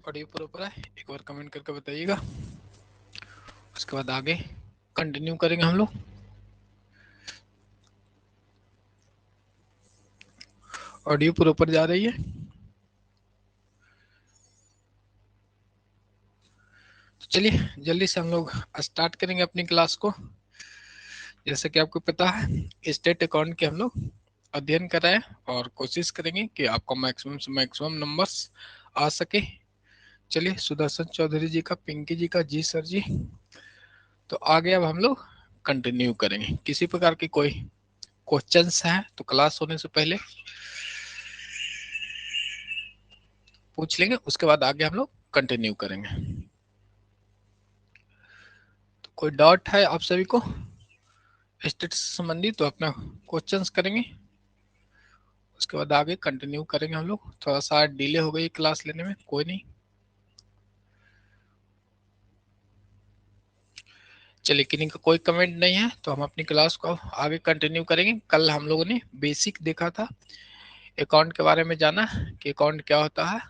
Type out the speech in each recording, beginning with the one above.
Audio proper है, एक बार comment करके बताइएगा। उसके बाद आगे कंटिन्यू करेंगे हम लोग। ऑडियो प्रॉपर जा रही है? तो चलिए जल्दी से हम लोग स्टार्ट करेंगे अपनी क्लास को। जैसे कि आपको पता है स्टेट अकाउंट के हम लोग अध्ययन कर रहे हैं और कोशिश करेंगे कि आपको मैक्सिमम से मैक्सिमम नंबर्स आ सके। चलिए सुदर्शन चौधरी जी का, पिंकी जी का, जी सर जी। तो आगे अब हम लोग कंटिन्यू करेंगे। किसी प्रकार की कोई क्वेश्चंस हैं तो क्लास होने से पहले पूछ लेंगे, उसके बाद आगे हम लोग कंटिन्यू करेंगे। तो कोई डाउट है आप सभी को स्टेट से संबंधित तो अपना क्वेश्चंस करेंगे, उसके बाद आगे कंटिन्यू करेंगे हम लोग। थोड़ा सा डिले हो गई क्लास लेने में, कोई नहीं। चलिए किन्हीं का कोई कमेंट नहीं है तो हम अपनी क्लास को आगे कंटिन्यू करेंगे। कल हम लोगों ने बेसिक देखा था, अकाउंट के बारे में जाना कि अकाउंट क्या होता है,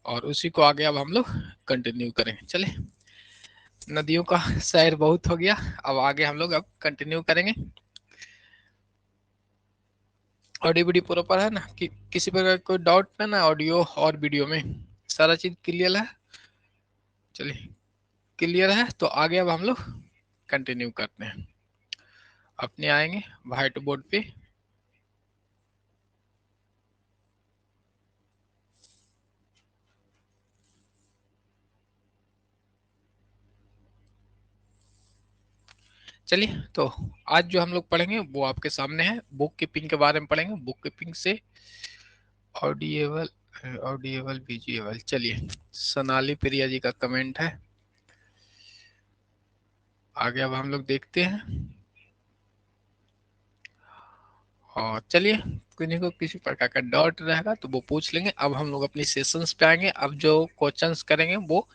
और उसी को आगे अब हम लोग कंटिन्यू करेंगे। चलिए नदियों का सैर बहुत हो गया, अब आगे हम लोग अब कंटिन्यू करेंगे। ऑडियो वीडियो प्रॉपर है ना? कि किसी प्रकार कोई डाउट ना ना ऑडियो और वीडियो में सारा चीज क्लियर है? चलिए क्लियर है तो आगे अब हम लोग कंटिन्यू करते हैं। अपने आएंगे व्हाइट बोर्ड पे। चलिए तो आज जो हम लोग पढ़ेंगे वो आपके सामने है, बुक कीपिंग के बारे में पढ़ेंगे। बुक कीपिंग से ऑडिएबल ऑडिएबल विजुअल। चलिए सोनाली प्रिया जी का कमेंट है, आगे अब हम लोग देखते हैं। और चलिए किसी को किसी प्रकार का डाउट रहेगा तो वो पूछ लेंगे। अब हम लोग अपनी सेशंस पे आएंगे। अब जो क्वेश्चंस करेंगे वो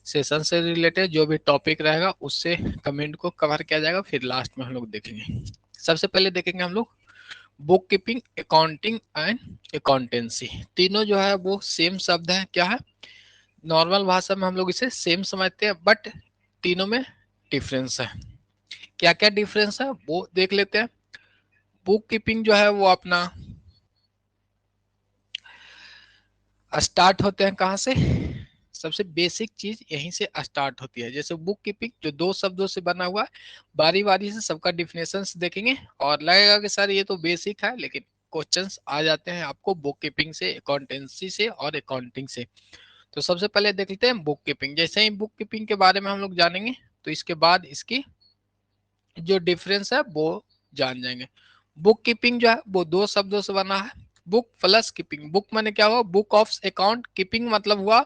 सेशन से रिलेटेड जो भी टॉपिक रहेगा उससे कमेंट को कवर किया जाएगा, फिर लास्ट में हम लोग देखेंगे। सबसे पहले देखेंगे हम लोग book keeping, accounting and accountancy. तीनों जो है वो सेम शब्द है। क्या है? नॉर्मल भाषा में हम लोग इसे सेम समझते हैं, बट तीनों में डिफरेंस है। क्या क्या डिफरेंस है वो देख लेते हैं। बुक कीपिंग जो है वो अपना स्टार्ट होते हैं कहाँ से? सबसे बेसिक चीज यहीं से स्टार्ट होती है। जैसे बुक कीपिंग जो दो शब्दों से बना हुआ है, बारी बारी से सबका डिफिनेशंस देखेंगे और लगेगा कि सर ये तो बेसिक है, लेकिन क्वेश्चंस आ जाते हैं आपको बुक कीपिंग से, अकाउंटेंसी से और अकाउंटिंग से। तो सबसे पहले देख लेते हैं बुक कीपिंग। जैसे ही बुक कीपिंग के बारे में हम लोग जानेंगे तो इसके बाद इसकी जो डिफरेंस है वो जान जाएंगे। बुक कीपिंग जो है वो दो शब्दों से बना है, बुक प्लस कीपिंग। बुक माने क्या हुआ? Book of account. कीपिंग मतलब हुआ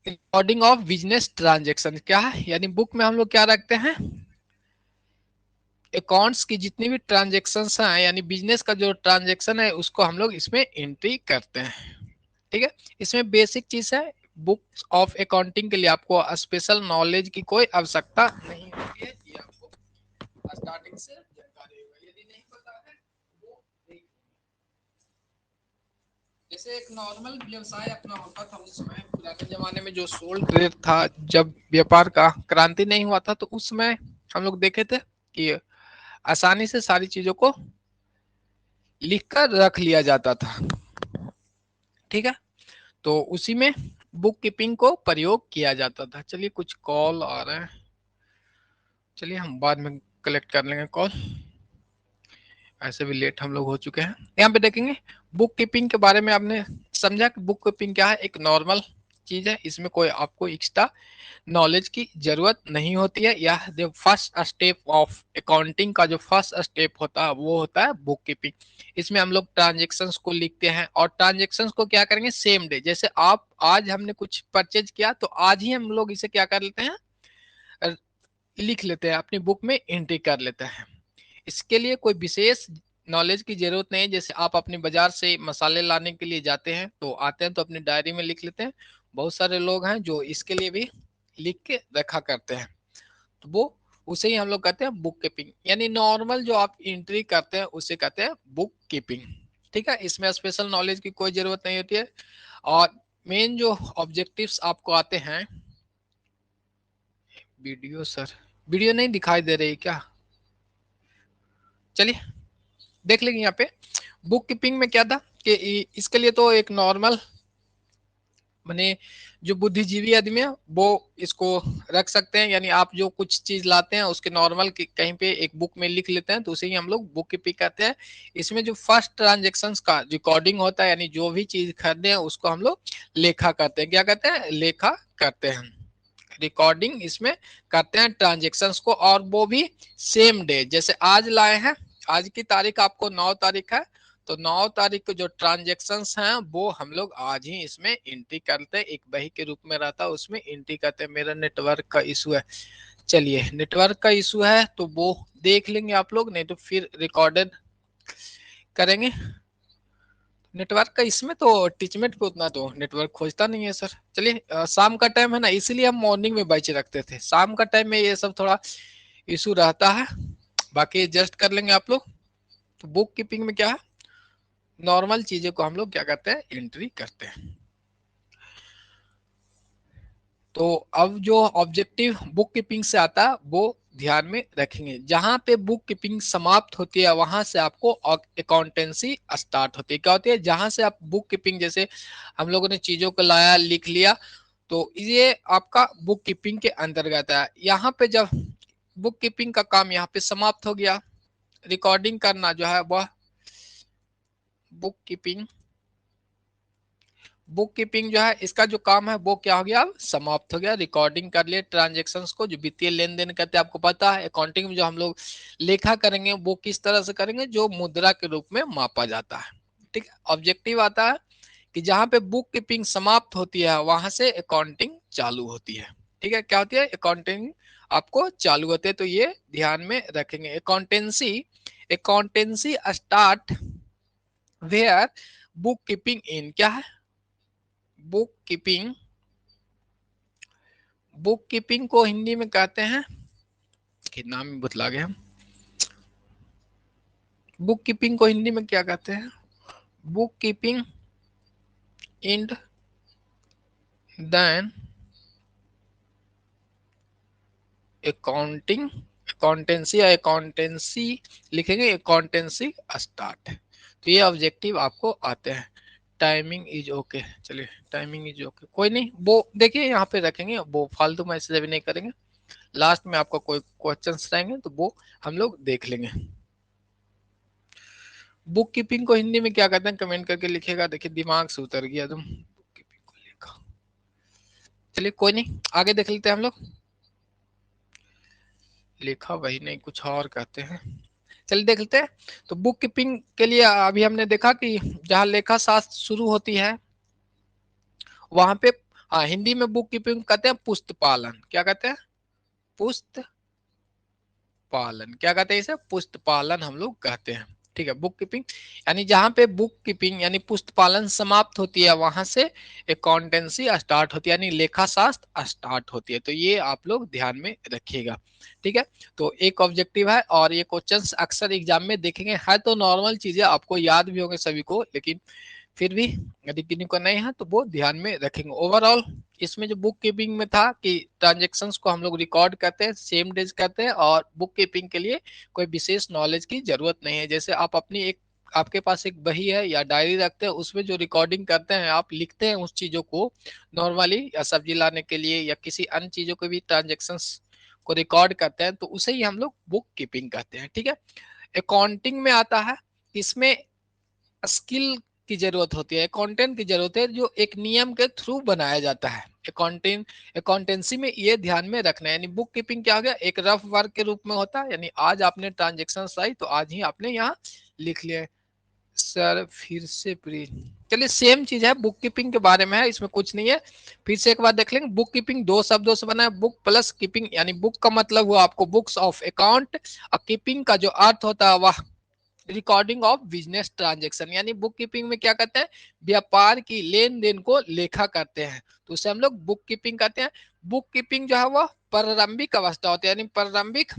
रिकॉर्डिंग ऑफ बिजनेस ट्रांजेक्शन। क्या है? यानी बुक में हम लोग क्या रखते हैं? अकाउंट्स की जितनी भी ट्रांजेक्शन हैं, यानी बिजनेस का जो ट्रांजेक्शन है उसको हम लोग इसमें एंट्री करते हैं। ठीक है, इसमें बेसिक चीज है। बुक ऑफ अकाउंटिंग के लिए आपको स्पेशल नॉलेज की कोई आवश्यकता नहीं होती है, ये आपको स्टार्टिंग से जानकारी होगा। यदि नहीं पता है वो देख, जैसे एक नॉर्मल व्यवसाय अपना होता था उस समय पुराने जमाने में जो सोल्ड ट्रेड था, जब व्यापार का क्रांति नहीं हुआ था तो उस समय हम लोग देखे थे कि आसानी से सारी चीजों को लिख कर रख लिया जाता था। ठीक है, तो उसी में बुक कीपिंग को प्रयोग किया जाता था। चलिए कुछ कॉल आ रहे हैं, चलिए हम बाद में कलेक्ट कर लेंगे कॉल, ऐसे भी लेट हम लोग हो चुके हैं। यहाँ पे देखेंगे बुक कीपिंग के बारे में आपने समझा कि बुक कीपिंग क्या है। एक नॉर्मल चीज है, इसमें कोई आपको एक्स्ट्रा नॉलेज की जरूरत नहीं होती है। यह जो फर्स्ट स्टेप ऑफ अकाउंटिंग का जो फर्स्ट स्टेप होता है वो होता है बुक कीपिंग। इसमें हम लोग ट्रांजेक्शन्स को लिखते हैं और ट्रांजेक्शन्स को क्या करेंगे? Same day. जैसे आप आज हमने कुछ परचेज किया तो आज ही हम लोग इसे क्या कर लेते हैं? लिख लेते हैं, अपनी बुक में एंट्री कर लेते हैं। इसके लिए कोई विशेष नॉलेज की जरूरत नहीं है। जैसे आप अपने बाजार से मसाले लाने के लिए जाते हैं तो आते हैं तो अपनी डायरी में लिख लेते हैं। बहुत सारे लोग हैं जो इसके लिए भी लिख के रखा करते हैं, तो वो उसे ही हम लोग कहते हैं बुक कीपिंग। यानी नॉर्मल जो आप एंट्री करते हैं उसे कहते हैं बुक कीपिंग। ठीक है, इसमें स्पेशल नॉलेज की कोई जरूरत नहीं होती है। और मेन जो ऑब्जेक्टिव्स आपको आते हैं, वीडियो सर, वीडियो नहीं दिखाई दे रही क्या? चलिए देख लेंगे यहाँ पे बुक कीपिंग में क्या था कि इसके लिए तो एक नॉर्मल माने जो बुद्धिजीवी आदमी है वो इसको रख सकते हैं, यानी आप जो कुछ चीज लाते हैं उसके नॉर्मल कहीं पे एक बुक में लिख लेते हैं तो उसे ही हम लोग बुक कीपिंग कहते हैं। इसमें जो फर्स्ट ट्रांजेक्शन का रिकॉर्डिंग होता है, यानी जो भी चीज खरीदे हैं उसको हम लोग लेखा करते हैं। क्या कहते हैं? लेखा करते हैं, रिकॉर्डिंग इसमें करते हैं ट्रांजेक्शन्स को, और वो भी सेम डे। जैसे आज लाए हैं, आज की तारीख आपको 9 तारीख है, तो 9 तारीख को जो ट्रांजेक्शन्स हैं वो हम लोग आज ही इसमें एंट्री करते हैं, एक बही के रूप में रहता है उसमें एंट्री करते हैं। मेरा नेटवर्क का इशू है, चलिए नेटवर्क का इशू है तो वो देख लेंगे आप लोग, नहीं तो फिर रिकॉर्डेड करेंगे। नेटवर्क का इसमें तो टीचमेंट पे उतना तो नेटवर्क खोजता नहीं है सर। चलिए शाम का टाइम है ना, इसीलिए हम मॉर्निंग में बैच रखते थे, शाम का टाइम में ये सब थोड़ा इशू रहता है, बाकी एडजस्ट कर लेंगे आप लोग। तो बुक कीपिंग में क्या है, नॉर्मल चीजें को हम लोग क्या करते हैं, एंट्री करते हैं। तो अब जो ऑब्जेक्टिव बुक कीपिंग से आता है वो ध्यान में रखेंगे। जहां पे बुक कीपिंग समाप्त होती है वहां से आपको अकाउंटेंसी स्टार्ट होती है। क्या होती है? जहां से आप बुक कीपिंग, जैसे हम लोगों ने चीजों को लाया लिख लिया तो ये आपका बुक कीपिंग के अंतर्गत है। यहाँ पे जब बुक कीपिंग का काम यहाँ पे समाप्त हो गया, रिकॉर्डिंग करना जो है वह बुक कीपिंग, बुक कीपिंग जो है इसका जो काम है वो क्या हो गया, अब समाप्त हो गया। रिकॉर्डिंग कर लिए ट्रांजेक्शन्स को, जो वित्तीय लेन देन करते हैं आपको पता है। अकाउंटिंग में जो हम लोग लेखा करेंगे वो किस तरह से करेंगे, जो मुद्रा के रूप में मापा जाता है। ठीक है, ऑब्जेक्टिव आता है कि जहां पे बुक कीपिंग समाप्त होती है वहां से अकाउंटिंग चालू होती है। ठीक है, क्या होती है? अकाउंटिंग आपको चालू होते हैं, तो ये ध्यान में रखेंगे। Accountancy, accountancy start where bookkeeping in, क्या है? बुक कीपिंग, बुक कीपिंग को हिंदी में कहते हैं कि नाम ही बतला गए हम, बुक कीपिंग को हिंदी में क्या कहते हैं? Bookkeeping and then accounting, accountancy या अकाउंटेंसी लिखेंगे, अकाउंटेंसी स्टार्ट। तो ये ऑब्जेक्टिव आपको आते हैं। टाइमिंग इज ओके, चलिए टाइमिंग इज ओके, कोई नहीं, वो देखिए यहाँ पे रखेंगे, वो फालतू मैसेज अभी नहीं करेंगे। लास्ट में आपका कोई क्वेश्चंस रहेंगे तो वो हम लोग देख लेंगे। बुक कीपिंग को हिंदी में क्या कहते हैं, कमेंट करके लिखेगा। देखिए दिमाग से उतर गया तुम, बुक कीपिंग को लिखा। चलिए कोई नहीं, आगे देख लेते हैं हम लोग। लिखा वही नहीं, कुछ और कहते हैं। चलिए देख लेते हैं। तो बुक कीपिंग के लिए अभी हमने देखा कि जहां लेखा शास्त्र शुरू होती है वहां पे, हाँ हिंदी में बुक कीपिंग कहते हैं पुस्त पालन। क्या कहते हैं? पुस्त पालन। क्या कहते हैं इसे? पुस्त पालन हम लोग कहते हैं। ठीक है, बुक कीपिंग यानी जहां पे बुक कीपिंग यानी पुस्त पालन समाप्त होती है वहां से अकाउंटेंसी स्टार्ट होती है, यानी लेखा शास्त्र स्टार्ट होती है। तो ये आप लोग ध्यान में रखिएगा। ठीक है, तो एक ऑब्जेक्टिव है और ये क्वेश्चंस अक्सर एग्जाम में देखेंगे। है तो नॉर्मल चीजें, आपको याद भी होंगे सभी को, लेकिन फिर भी यदि किन्हीं को नहीं है तो वो ध्यान में रखेंगे। ओवरऑल इसमें जो बुक कीपिंग में था कि ट्रांजेक्शन्स को हम लोग रिकॉर्ड करते हैं, सेम डेज करते हैं, और बुक कीपिंग के लिए कोई विशेष नॉलेज की जरूरत नहीं है। जैसे आप अपनी एक, आपके पास एक बही है या डायरी रखते हैं, उसमें जो रिकॉर्डिंग करते हैं आप लिखते हैं उस चीजों को नॉर्मली, या सब्जी लाने के लिए या किसी अन्य चीजों के भी ट्रांजेक्शन्स को रिकॉर्ड करते हैं, तो उसे ही हम लोग बुक कीपिंग कहते हैं। ठीक है, अकाउंटिंग में आता है, इसमें स्किल की जरूरत होती है, कंटेंट की जरूरत है, जो एक नियम के थ्रू बनाया जाता है। अकाउंटिंग, अकाउंटेंसी में ये ध्यान में रखना है। यानी बुक कीपिंग क्या हो गया, एक रफ वर्क के रूप में होता है, यानी आज आपने ट्रांजेक्शन आई तो आज ही आपने यहाँ लिख लिया। सर फिर से प्लीज, चलिए सेम चीज है, बुक कीपिंग के बारे में है, इसमें कुछ नहीं है। फिर से एक बार देख लेंगे। बुक कीपिंग दो शब्दों से बना है, बुक प्लस कीपिंग, यानी बुक का मतलब हुआ आपको बुक्स ऑफ अकाउंट, और कीपिंग का जो अर्थ होता है वह रिकॉर्डिंग ऑफ बिजनेस ट्रांजेक्शन। यानी बुक कीपिंग में क्या करते हैं, व्यापार की लेन देन को लेखा करते हैं, तो उसे हम लोग बुक कीपिंग करते हैं। बुक कीपिंग जो है वह प्रारंभिक अवस्था होती है, यानी प्रारंभिक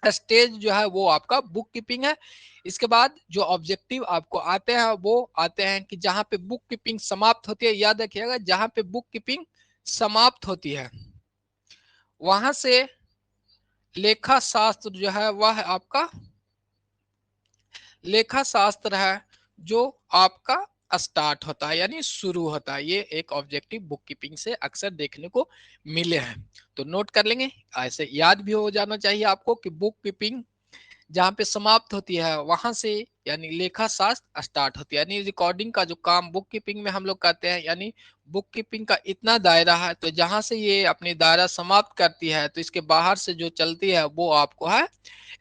स्टेज जो है वो आपका बुक कीपिंग है। इसके बाद जो ऑब्जेक्टिव आपको आते हैं वो आते हैं कि जहां पे बुक कीपिंग समाप्त होती है, याद रखिएगा जहां पे बुक कीपिंग समाप्त होती है वहां से लेखा शास्त्र जो है वह आपका लेखा शास्त्र है जो आपका स्टार्ट होता है यानी शुरू होता है। ये एक ऑब्जेक्टिव बुक कीपिंग से अक्सर देखने को मिले हैं, तो नोट कर लेंगे। ऐसे याद भी हो जाना चाहिए आपको कि बुक कीपिंग जहां पे समाप्त होती है वहां से यानी लेखा शास्त्र स्टार्ट होती है, यानी रिकॉर्डिंग का जो काम बुक कीपिंग में हम लोग करते हैं, यानी बुक कीपिंग का इतना दायरा है, तो जहां से ये अपनी दायरा समाप्त करती है तो इसके बाहर से जो चलती है वो आपको है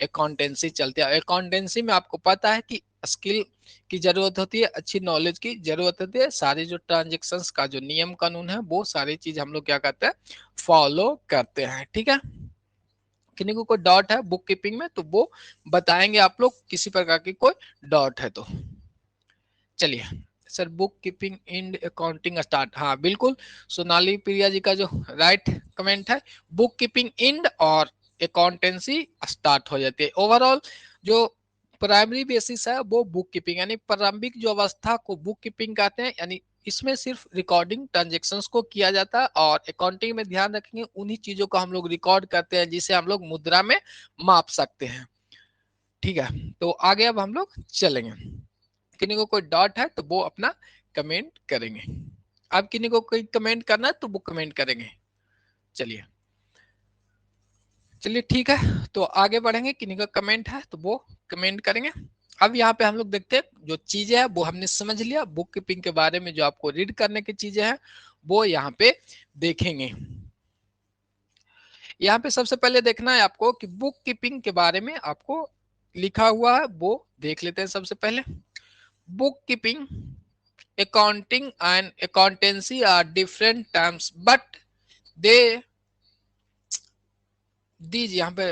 अकाउंटेंसी चलती है। अकाउंटेंसी में आपको पता है कि स्किल की जरूरत होती है, अच्छी नॉलेज की जरूरत होती है, सारे जो ट्रांजेक्शन्स का जो नियम कानून है वो सारी चीज हम लोग क्या करते हैं, फॉलो करते हैं। ठीक है, किन्हीं को कोई डॉट है बुक कीपिंग में तो वो बताएंगे आप लोग, किसी प्रकार की कोई डॉट है तो। चलिए sir, book keeping in accounting start, हाँ बिल्कुल, सोनाली प्रिया जी का जो राइट कमेंट है, बुक कीपिंग इंड और अकाउंटेंसी स्टार्ट हो जाती है। ओवरऑल जो प्राइमरी बेसिस है वो बुक कीपिंग, यानी प्रारंभिक जो अवस्था को बुक कीपिंग कहते हैं, यानी इसमें सिर्फ रिकॉर्डिंग ट्रांजेक्शन्स को किया जाता है, और अकाउंटिंग में ध्यान रखेंगे उन्हीं चीजों को हम लोग रिकॉर्ड करते हैं जिसे हम लोग मुद्रा में माप सकते हैं। ठीक है, तो आगे अब हम लोग चलेंगे। किन्हीं को कोई डॉट है तो वो अपना कमेंट करेंगे। अब किन्हीं को कोई कमेंट करना है तो वो कमेंट करेंगे। चलिए चलिए ठीक है, तो आगे बढ़ेंगे। किन्हीं का कमेंट है तो वो कमेंट करेंगे। अब यहाँ पे हम लोग देखते हैं जो चीजें हैं वो हमने समझ लिया, बुक कीपिंग के बारे में जो आपको रीड करने की चीजें हैं वो यहाँ पे देखेंगे। यहाँ पे सबसे पहले देखना है आपको कि बुक कीपिंग के बारे में आपको लिखा हुआ है वो देख लेते हैं। सबसे पहले book keeping, accounting and accountancy are different terms but they these यहाँ पे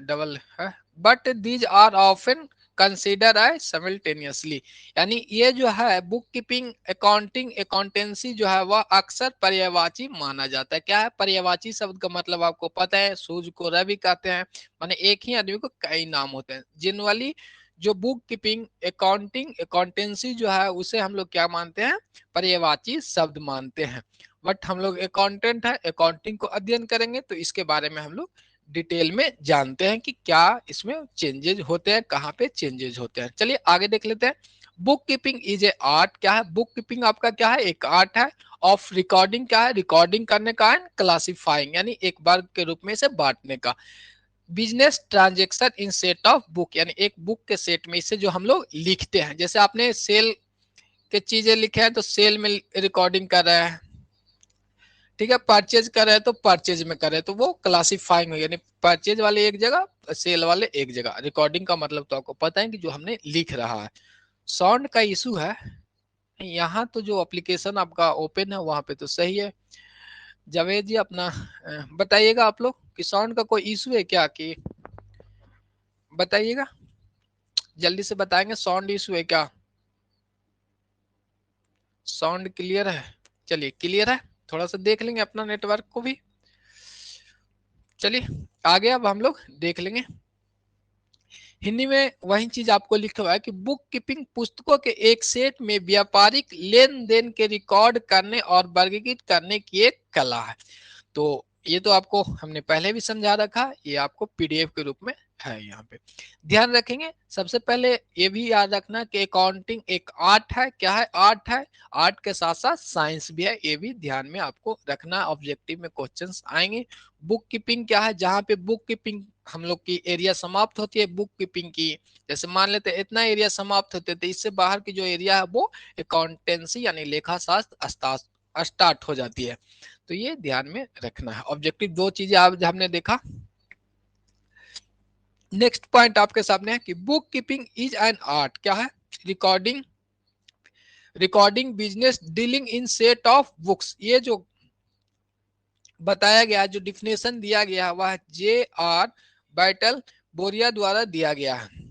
डबल है, but these are often considered as simultaneously, यानी ये जो है बुक कीपिंग अकाउंटिंग अकाउंटेंसी जो है वह अक्सर पर्यायवाची माना जाता है। क्या है पर्यायवाची शब्द का मतलब आपको पता है, सूर्य को रवि कहते हैं, माने एक ही आदमी को कई नाम होते हैं। जनरली जो बुक कीपिंग अकाउंटिंग अकाउंटेंसी जो है उसे हम लोग क्या मानते हैं, पर्यायवाची शब्द मानते हैं। बट हम लोग अकाउंटेंट है, अकाउंटिंग को अध्ययन करेंगे तो इसके बारे में हम लोग डिटेल में जानते हैं कि क्या इसमें चेंजेस होते हैं, कहाँ पे चेंजेस होते हैं। चलिए आगे देख लेते हैं। Book keeping is a art, क्या है बुक कीपिंग आपका क्या है, एक आर्ट है। ऑफ रिकॉर्डिंग, क्या है रिकॉर्डिंग करने का है। क्लासिफाइंग यानी एक वर्ग के रूप में इसे बांटने का। Business transaction in set of book, यानी एक बुक के सेट में इसे जो हम लोग लिखते हैं, जैसे आपने सेल के चीजें लिखे हैं तो सेल में रिकॉर्डिंग कर रहे हैं। ठीक है, परचेज कर रहे हैं तो परचेज में कर रहे हैं तो वो क्लासिफाइंग है, यानी परचेज वाले एक जगह, सेल वाले एक जगह। रिकॉर्डिंग का मतलब तो आपको पता है कि जो हमने लिख रहा है। साउंड का इशू है यहाँ, तो जो एप्लीकेशन आपका ओपन है वहां पे तो सही है। जावेद जी अपना बताइएगा आप लोग कि साउंड का कोई इशू है क्या, कि बताइएगा जल्दी से बताएंगे, साउंड इशू है क्या, साउंड क्लियर है। चलिए क्लियर है, थोड़ा सा देख लेंगे अपना नेटवर्क को भी। चलिए आगे अब हम लोग देख लेंगे। हिंदी में वही चीज आपको लिखा हुआ है कि बुक कीपिंग पुस्तकों के एक सेट में व्यापारिक लेन देन के रिकॉर्ड करने और वर्गीकृत करने की एक कला है। तो ये तो आपको हमने पहले भी समझा रखा, ये आपको पीडीएफ के रूप में है। यहाँ पे ध्यान रखेंगे सबसे पहले ये भी याद रखना कि अकाउंटिंग एक आर्ट है। क्या है, आर्ट है। आर्ट के साथ साथ साइंस भी है, ये भी ध्यान में आपको रखना, ऑब्जेक्टिव में क्वेश्चंस आएंगे। बुक कीपिंग क्या है, जहाँ पे बुक कीपिंग हम लोग की एरिया समाप्त होती है बुक कीपिंग की, जैसे मान लेते हैं इतना एरिया समाप्त होते थे, इससे बाहर की जो एरिया है वो अकाउंटेंसी यानी लेखा शास्त्र स्टार्ट हो जाती है। तो ये ध्यान में रखना है। ऑब्जेक्टिव दो चीजें आज हमने देखा। नेक्स्ट पॉइंट आपके सामने है कि book keeping is an art, क्या है recording, recording business dealing in set of books. ये जो बताया गया, जो डिफिनेशन दिया गया वह जे आर बैटल बोरिया द्वारा दिया गया है।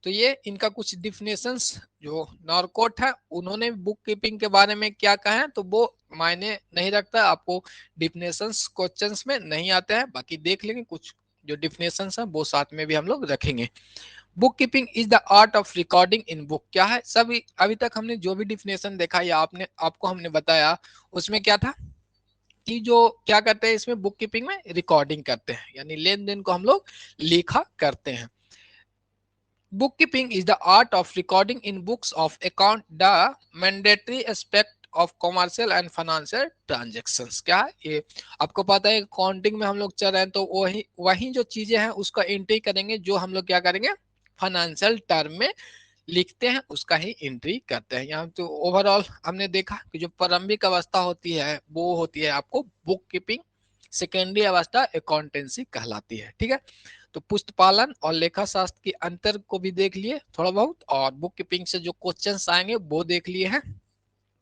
तो ये इनका कुछ डिफिनेशंस जो नॉरकोट है उन्होंने बुक कीपिंग के बारे में क्या कहा है तो वो मायने नहीं रखता, आपको डिफिनेशंस क्वेश्चंस में नहीं आते हैं, बाकी देख लेंगे कुछ जो डिफिनेशन है वो साथ में भी हम लोग रखेंगे। Book keeping is the art of recording in book. क्या है सभी अभी तक हमने जो भी डिफिनेशन देखा या आपको हमने बताया, उसमें क्या था कि जो क्या करते हैं इसमें बुक कीपिंग में रिकॉर्डिंग करते हैं, यानी लेन देन को हम लोग लिखा करते हैं। Bookkeeping is the art of recording in books of account the mandatory aspect of commercial and financial transactions। क्या है ये आपको पता है अकाउंटिंग में हम लोग चल रहे हैं तो वही वही जो चीजें हैं उसका एंट्री करेंगे, जो हम लोग क्या करेंगे फाइनेंशियल टर्म में लिखते हैं उसका ही एंट्री करते हैं। यहाँ तो ओवरऑल हमने देखा कि जो प्रारंभिक अवस्था होती है वो होती है आपको बुक कीपिंग, सेकेंडरी अवस्था अकाउंटेंसी कहलाती है। ठीक है, तो पुस्तपालन और लेखा शास्त्र के अंतर को भी देख लिए थोड़ा बहुत, और बुक कीपिंग से जो क्वेश्चंस आएंगे वो देख लिए हैं।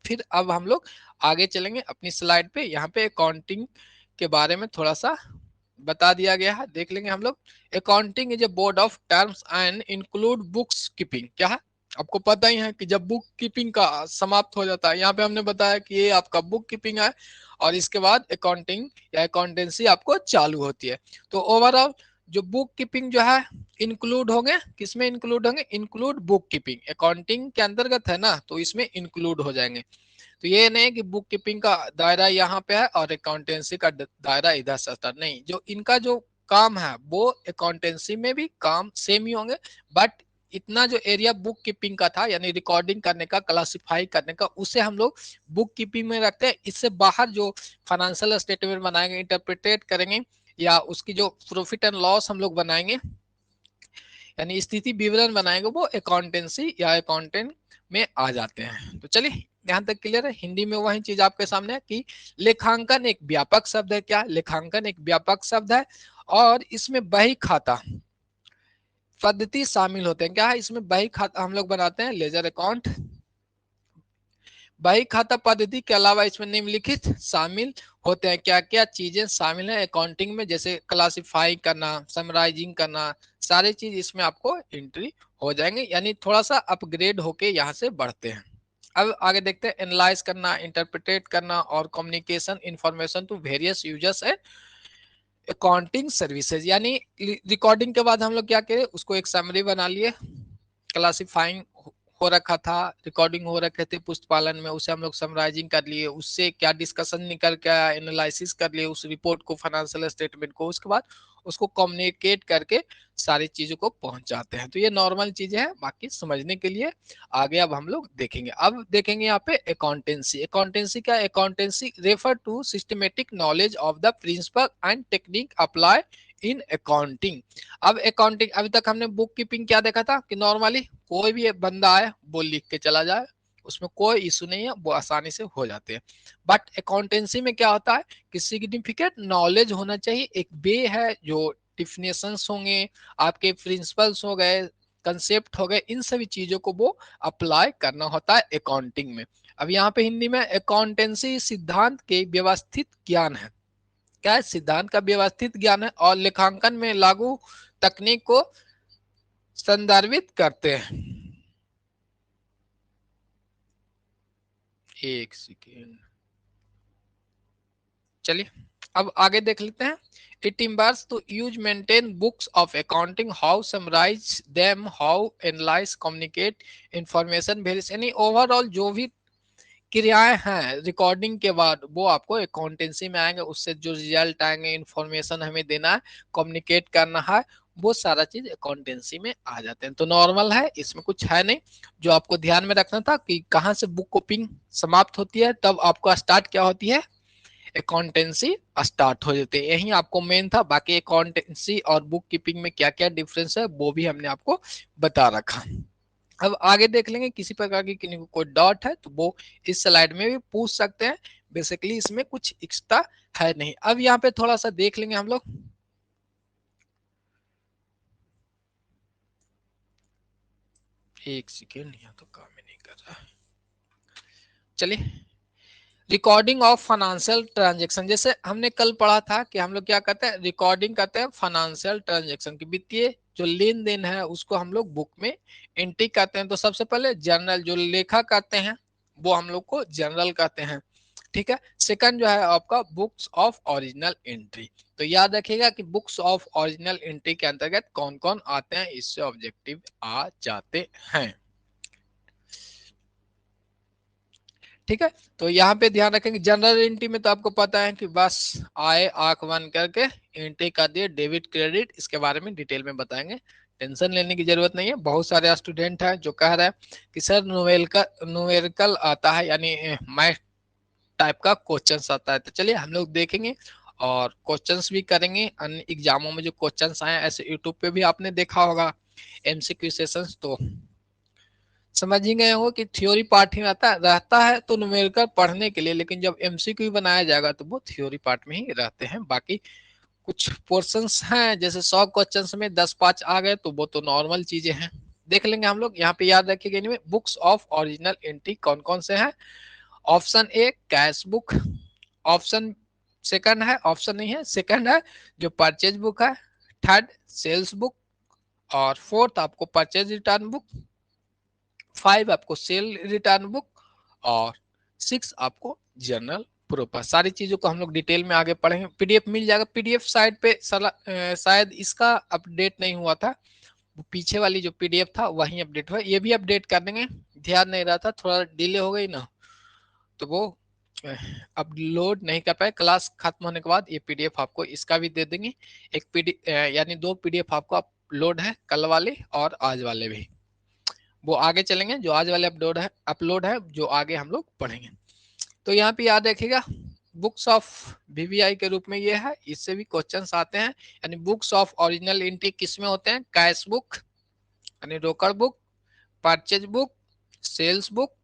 फिर अब हम लोग आगे चलेंगे अपनी स्लाइड पे। यहाँ पे अकाउंटिंग के बारे में थोड़ा सा बता दिया गया है, देख लेंगे हम लोग। Accounting is a board of terms and include books keeping. क्या है आपको पता ही है कि जब बुक कीपिंग का समाप्त हो जाता है, यहाँ पे हमने बताया कि ये आपका बुक कीपिंग है और इसके बाद अकाउंटिंग या अकाउंटेंसी आपको चालू होती है। तो ओवरऑल जो बुक कीपिंग जो है इंक्लूड होंगे, किसमें इंक्लूड होंगे, इंक्लूड बुक कीपिंग, अकाउंटिंग के अंतर्गत है ना तो इसमें इंक्लूड हो जाएंगे। तो ये नहीं कि बुक कीपिंग का दायरा यहाँ पे है और अकाउंटेंसी का दायरा इधर से नहीं, जो इनका जो काम है वो अकाउंटेंसी में भी काम सेम ही होंगे, बट इतना जो एरिया बुक कीपिंग का था यानी रिकॉर्डिंग करने का, क्लासिफाई करने का, उसे हम लोग बुक कीपिंग में रखते हैं। इससे बाहर जो फाइनेंशियल स्टेटमेंट बनाएंगे, इंटरप्रिटेट करेंगे या उसकी जो प्रॉफिट एंड लॉस हम लोग बनाएंगे यानी स्थिति विवरण बनाएंगे, वो अकाउंटेंसी या अकाउंटेंट में आ जाते हैं। तो चलिए यहाँ तक क्लियर है। हिंदी में वही चीज आपके सामने है कि लेखांकन एक व्यापक शब्द है। क्या लेखांकन एक व्यापक शब्द है और इसमें बही खाता पद्धति शामिल होते हैं। क्या है इसमें बही खाता हम लोग बनाते हैं लेजर अकाउंट। बही खाता पद्धति के अलावा इसमें निम्नलिखित शामिल होते हैं। क्या क्या चीजें शामिल है अकाउंटिंग में, जैसे क्लासिफाई करना, समराइजिंग करना, सारे चीज इसमें आपको एंट्री हो जाएंगे, यानी थोड़ा सा अपग्रेड होके यहाँ से बढ़ते हैं। अब आगे देखते हैं एनालाइज करना, इंटरप्रिटेट करना और communication information to various users है अकाउंटिंग सर्विसेज। यानी रिकॉर्डिंग के बाद हम लोग क्या करें, उसको एक समरी बना लिए, क्लासिफाइंग हो रखा था, रिकॉर्डिंग हो रखे थे पुस्तपालन में, उसे हम लोग समराइजिंग कर लिए, उससे क्या डिस्कशन निकल के आया, एनालिसिस कर लिए उस रिपोर्ट को, फाइनेंशियल स्टेटमेंट को, उसके बाद उसको कम्युनिकेट करके सारी चीजों को पहुंचाते हैं। तो ये नॉर्मल चीजें हैं, बाकी समझने के लिए आगे अब हम लोग देखेंगे। अब देखेंगे यहाँ पे अकाउंटेंसी। अकाउंटेंसी क्या, accountancy refer to systematic knowledge of the principal and technique apply in accounting. अब अकाउंटिंग अभी तक हमने बुक कीपिंग क्या देखा था कि नॉर्मली कोई भी बंदा आए वो लिख के चला जाए, उसमें कोई इशू नहीं है, वो आसानी से हो जाते हैं। बट अकाउंटेंसी में क्या होता है कि सिग्निफिकेंट नॉलेज होना चाहिए। एक वे है जो डिफिनेशंस होंगे, आपके प्रिंसिपल्स हो गए, कंसेप्ट हो गए, इन सभी चीजों को वो अप्लाई करना होता है अकाउंटिंग में। अब यहाँ पे हिंदी में अकाउंटेंसी सिद्धांत के व्यवस्थित ज्ञान है। क्या है, सिद्धांत का व्यवस्थित ज्ञान है और लेखांकन में लागू तकनीक को संदर्भित करते हैं। एक सेकेंड, चलिए अब आगे देख लेते हैं। It embers to use maintain books of accounting, how summarise them, how analyse, communicate information various, यानी ओवरऑल जो भी क्रियाएं हैं रिकॉर्डिंग के बाद वो आपको अकाउंटेंसी में आएंगे, उससे जो रिजल्ट आएंगे, इंफॉर्मेशन हमें देना है, कम्युनिकेट करना है, वो सारा चीज अकाउंटेंसी में आ जाते हैं। तो नॉर्मल है, इसमें कुछ है नहीं। जो आपको ध्यान में रखना था कि कहाँ से बुक कीपिंग समाप्त होती है, तब आपको स्टार्ट क्या होती है, अकाउंटेंसी स्टार्ट हो जाती है। यही आपको मेन था। बाकी अकाउंटेंसी और बुक कीपिंग में क्या क्या डिफरेंस है वो भी हमने आपको बता रखा। अब आगे देख लेंगे, किसी प्रकार की किसी को कोई डॉट है तो वो इस स्लाइड में भी पूछ सकते हैं। बेसिकली इसमें कुछ एक्स्ट्रा है नहीं। अब यहाँ पे थोड़ा सा देख लेंगे हम लोग। एक सेकेंड, यहाँ तो काम ही नहीं कर रहा। चलिए, रिकॉर्डिंग ऑफ फाइनेंशियल ट्रांजेक्शन, जैसे हमने कल पढ़ा था कि हम लोग क्या करते हैं, रिकॉर्डिंग करते हैं फाइनेंशियल ट्रांजेक्शन की, वित्तीय जो लेन देन है उसको हम लोग बुक में एंट्री करते हैं। तो सबसे पहले जर्नल जो लेखा करते हैं वो हम लोग को जर्नल कहते हैं। ठीक है। सेकंड जो है आपका बुक्स ऑफ ओरिजिनल एंट्री। तो याद रखिएगा कि बुक्स ऑफ ओरिजिनल एंट्री के अंतर्गत कौन कौन आते हैं, इससे ऑब्जेक्टिव आ जाते हैं। ठीक है। तो यहाँ पे ध्यान रखेंगे जनरल एंट्री में तो आपको पता है कि बस आए आंख बंद करके एंट्री कर दिए, डेबिट क्रेडिट इसके बारे में डिटेल में बताएंगे, टेंशन लेने की जरूरत नहीं है। बहुत सारे स्टूडेंट हैं जो कह रहे हैं कि सर न्यूमेरिकल आता है, यानी मैथ टाइप का क्वेश्चन आता है। तो चलिए हम लोग देखेंगे और क्वेश्चंस भी करेंगे। अन्य एग्जामों में जो क्वेश्चंस आए ऐसे यूट्यूब पे भी आपने देखा होगा एमसीक्यू सेशंस, तो समझ ही गए हो कि थ्योरी पार्ट ही रहता है तो न्यूमेरिकल पढ़ने के लिए, लेकिन जब एमसीक्यू बनाया जाएगा तो वो थ्योरी पार्ट में ही रहते हैं। बाकी कुछ पोर्शंस हैं जैसे 100 क्वेश्चंस में 10-5 आ गए तो वो तो नॉर्मल चीजें हैं, देख लेंगे हम लोग। यहाँ पे याद रखिएगा बुक्स ऑफ ओरिजिनल एंट्री कौन कौन से हैं। Option A cash book, option second है, ऑप्शन नहीं है, सेकंड है जो परचेज बुक है, थर्ड सेल्स बुक, और फोर्थ आपको परचेज रिटर्न बुक, 5 आपको सेल रिटर्न बुक, और 6 आपको जर्नल प्रॉपर। सारी चीजों को हम लोग डिटेल में आगे पढ़ेंगे। पीडीएफ मिल जाएगा, पीडीएफ साइट पे शायद इसका अपडेट नहीं हुआ था, पीछे वाली जो पीडीएफ था वही अपडेट हुआ, ये भी अपडेट कर देंगे, ध्यान नहीं रहा था, थोड़ा डिले हो गई ना तो वो अपलोड नहीं कर पाए। क्लास खत्म होने के बाद ये पीडीएफ आपको इसका भी दे देंगे, एक पीडीएफ यानी 2 पीडीएफ आपको अपलोड है, कल वाले और आज वाले भी, वो आगे चलेंगे। जो आज वाले अपलोड है जो आगे हम लोग पढ़ेंगे। तो यहाँ पे याद रखिएगा बुक्स ऑफ वीवीआई के रूप में ये है, इससे भी क्वेश्चंस आते हैं। यानी बुक्स ऑफ ओरिजिनल एंट्री किस में होते हैं, कैश बुक यानी रोकड़ book, purchase book, sales book,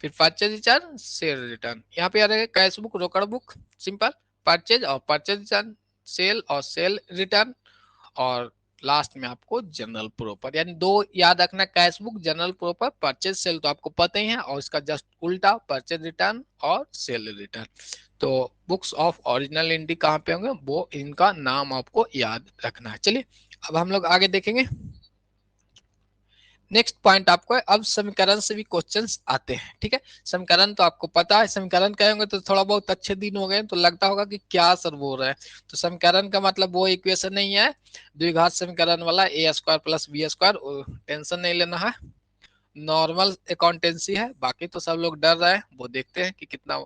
फिर परचेज रिटर्न, सेल रिटर्न। यहाँ पे याद रखेगा कैश बुक, रोकड़ बुक सिंपल, परचेज और परचेज रिटर्न, सेल और सेल रिटर्न, और लास्ट में आपको जनरल प्रॉपर। यानी 2 याद रखना, cash book, journal proper, purchase sale तो आपको पता ही है, और इसका जस्ट उल्टा परचेज रिटर्न और सेल रिटर्न। तो बुक्स ऑफ ओरिजिनल एंट्री कहाँ पे होंगे, वो इनका नाम आपको याद रखना है। चलिए अब हम लोग आगे देखेंगे। नेक्स्ट पॉइंट आपको है, अब समीकरण से भी क्वेश्चंस आते हैं। ठीक है, समीकरण तो आपको पता है, समीकरण कहेंगे तो थोड़ा बहुत अच्छे दिन हो गए तो लगता होगा कि क्या सर बोल रहे हैं। तो समीकरण का मतलब वो इक्वेशन नहीं है द्विघात समीकरण वाला A square plus B square, tension नहीं लेना है, नॉर्मल अकाउंटेंसी है। बाकी तो सब लोग डर रहे हैं, वो देखते हैं कि कितना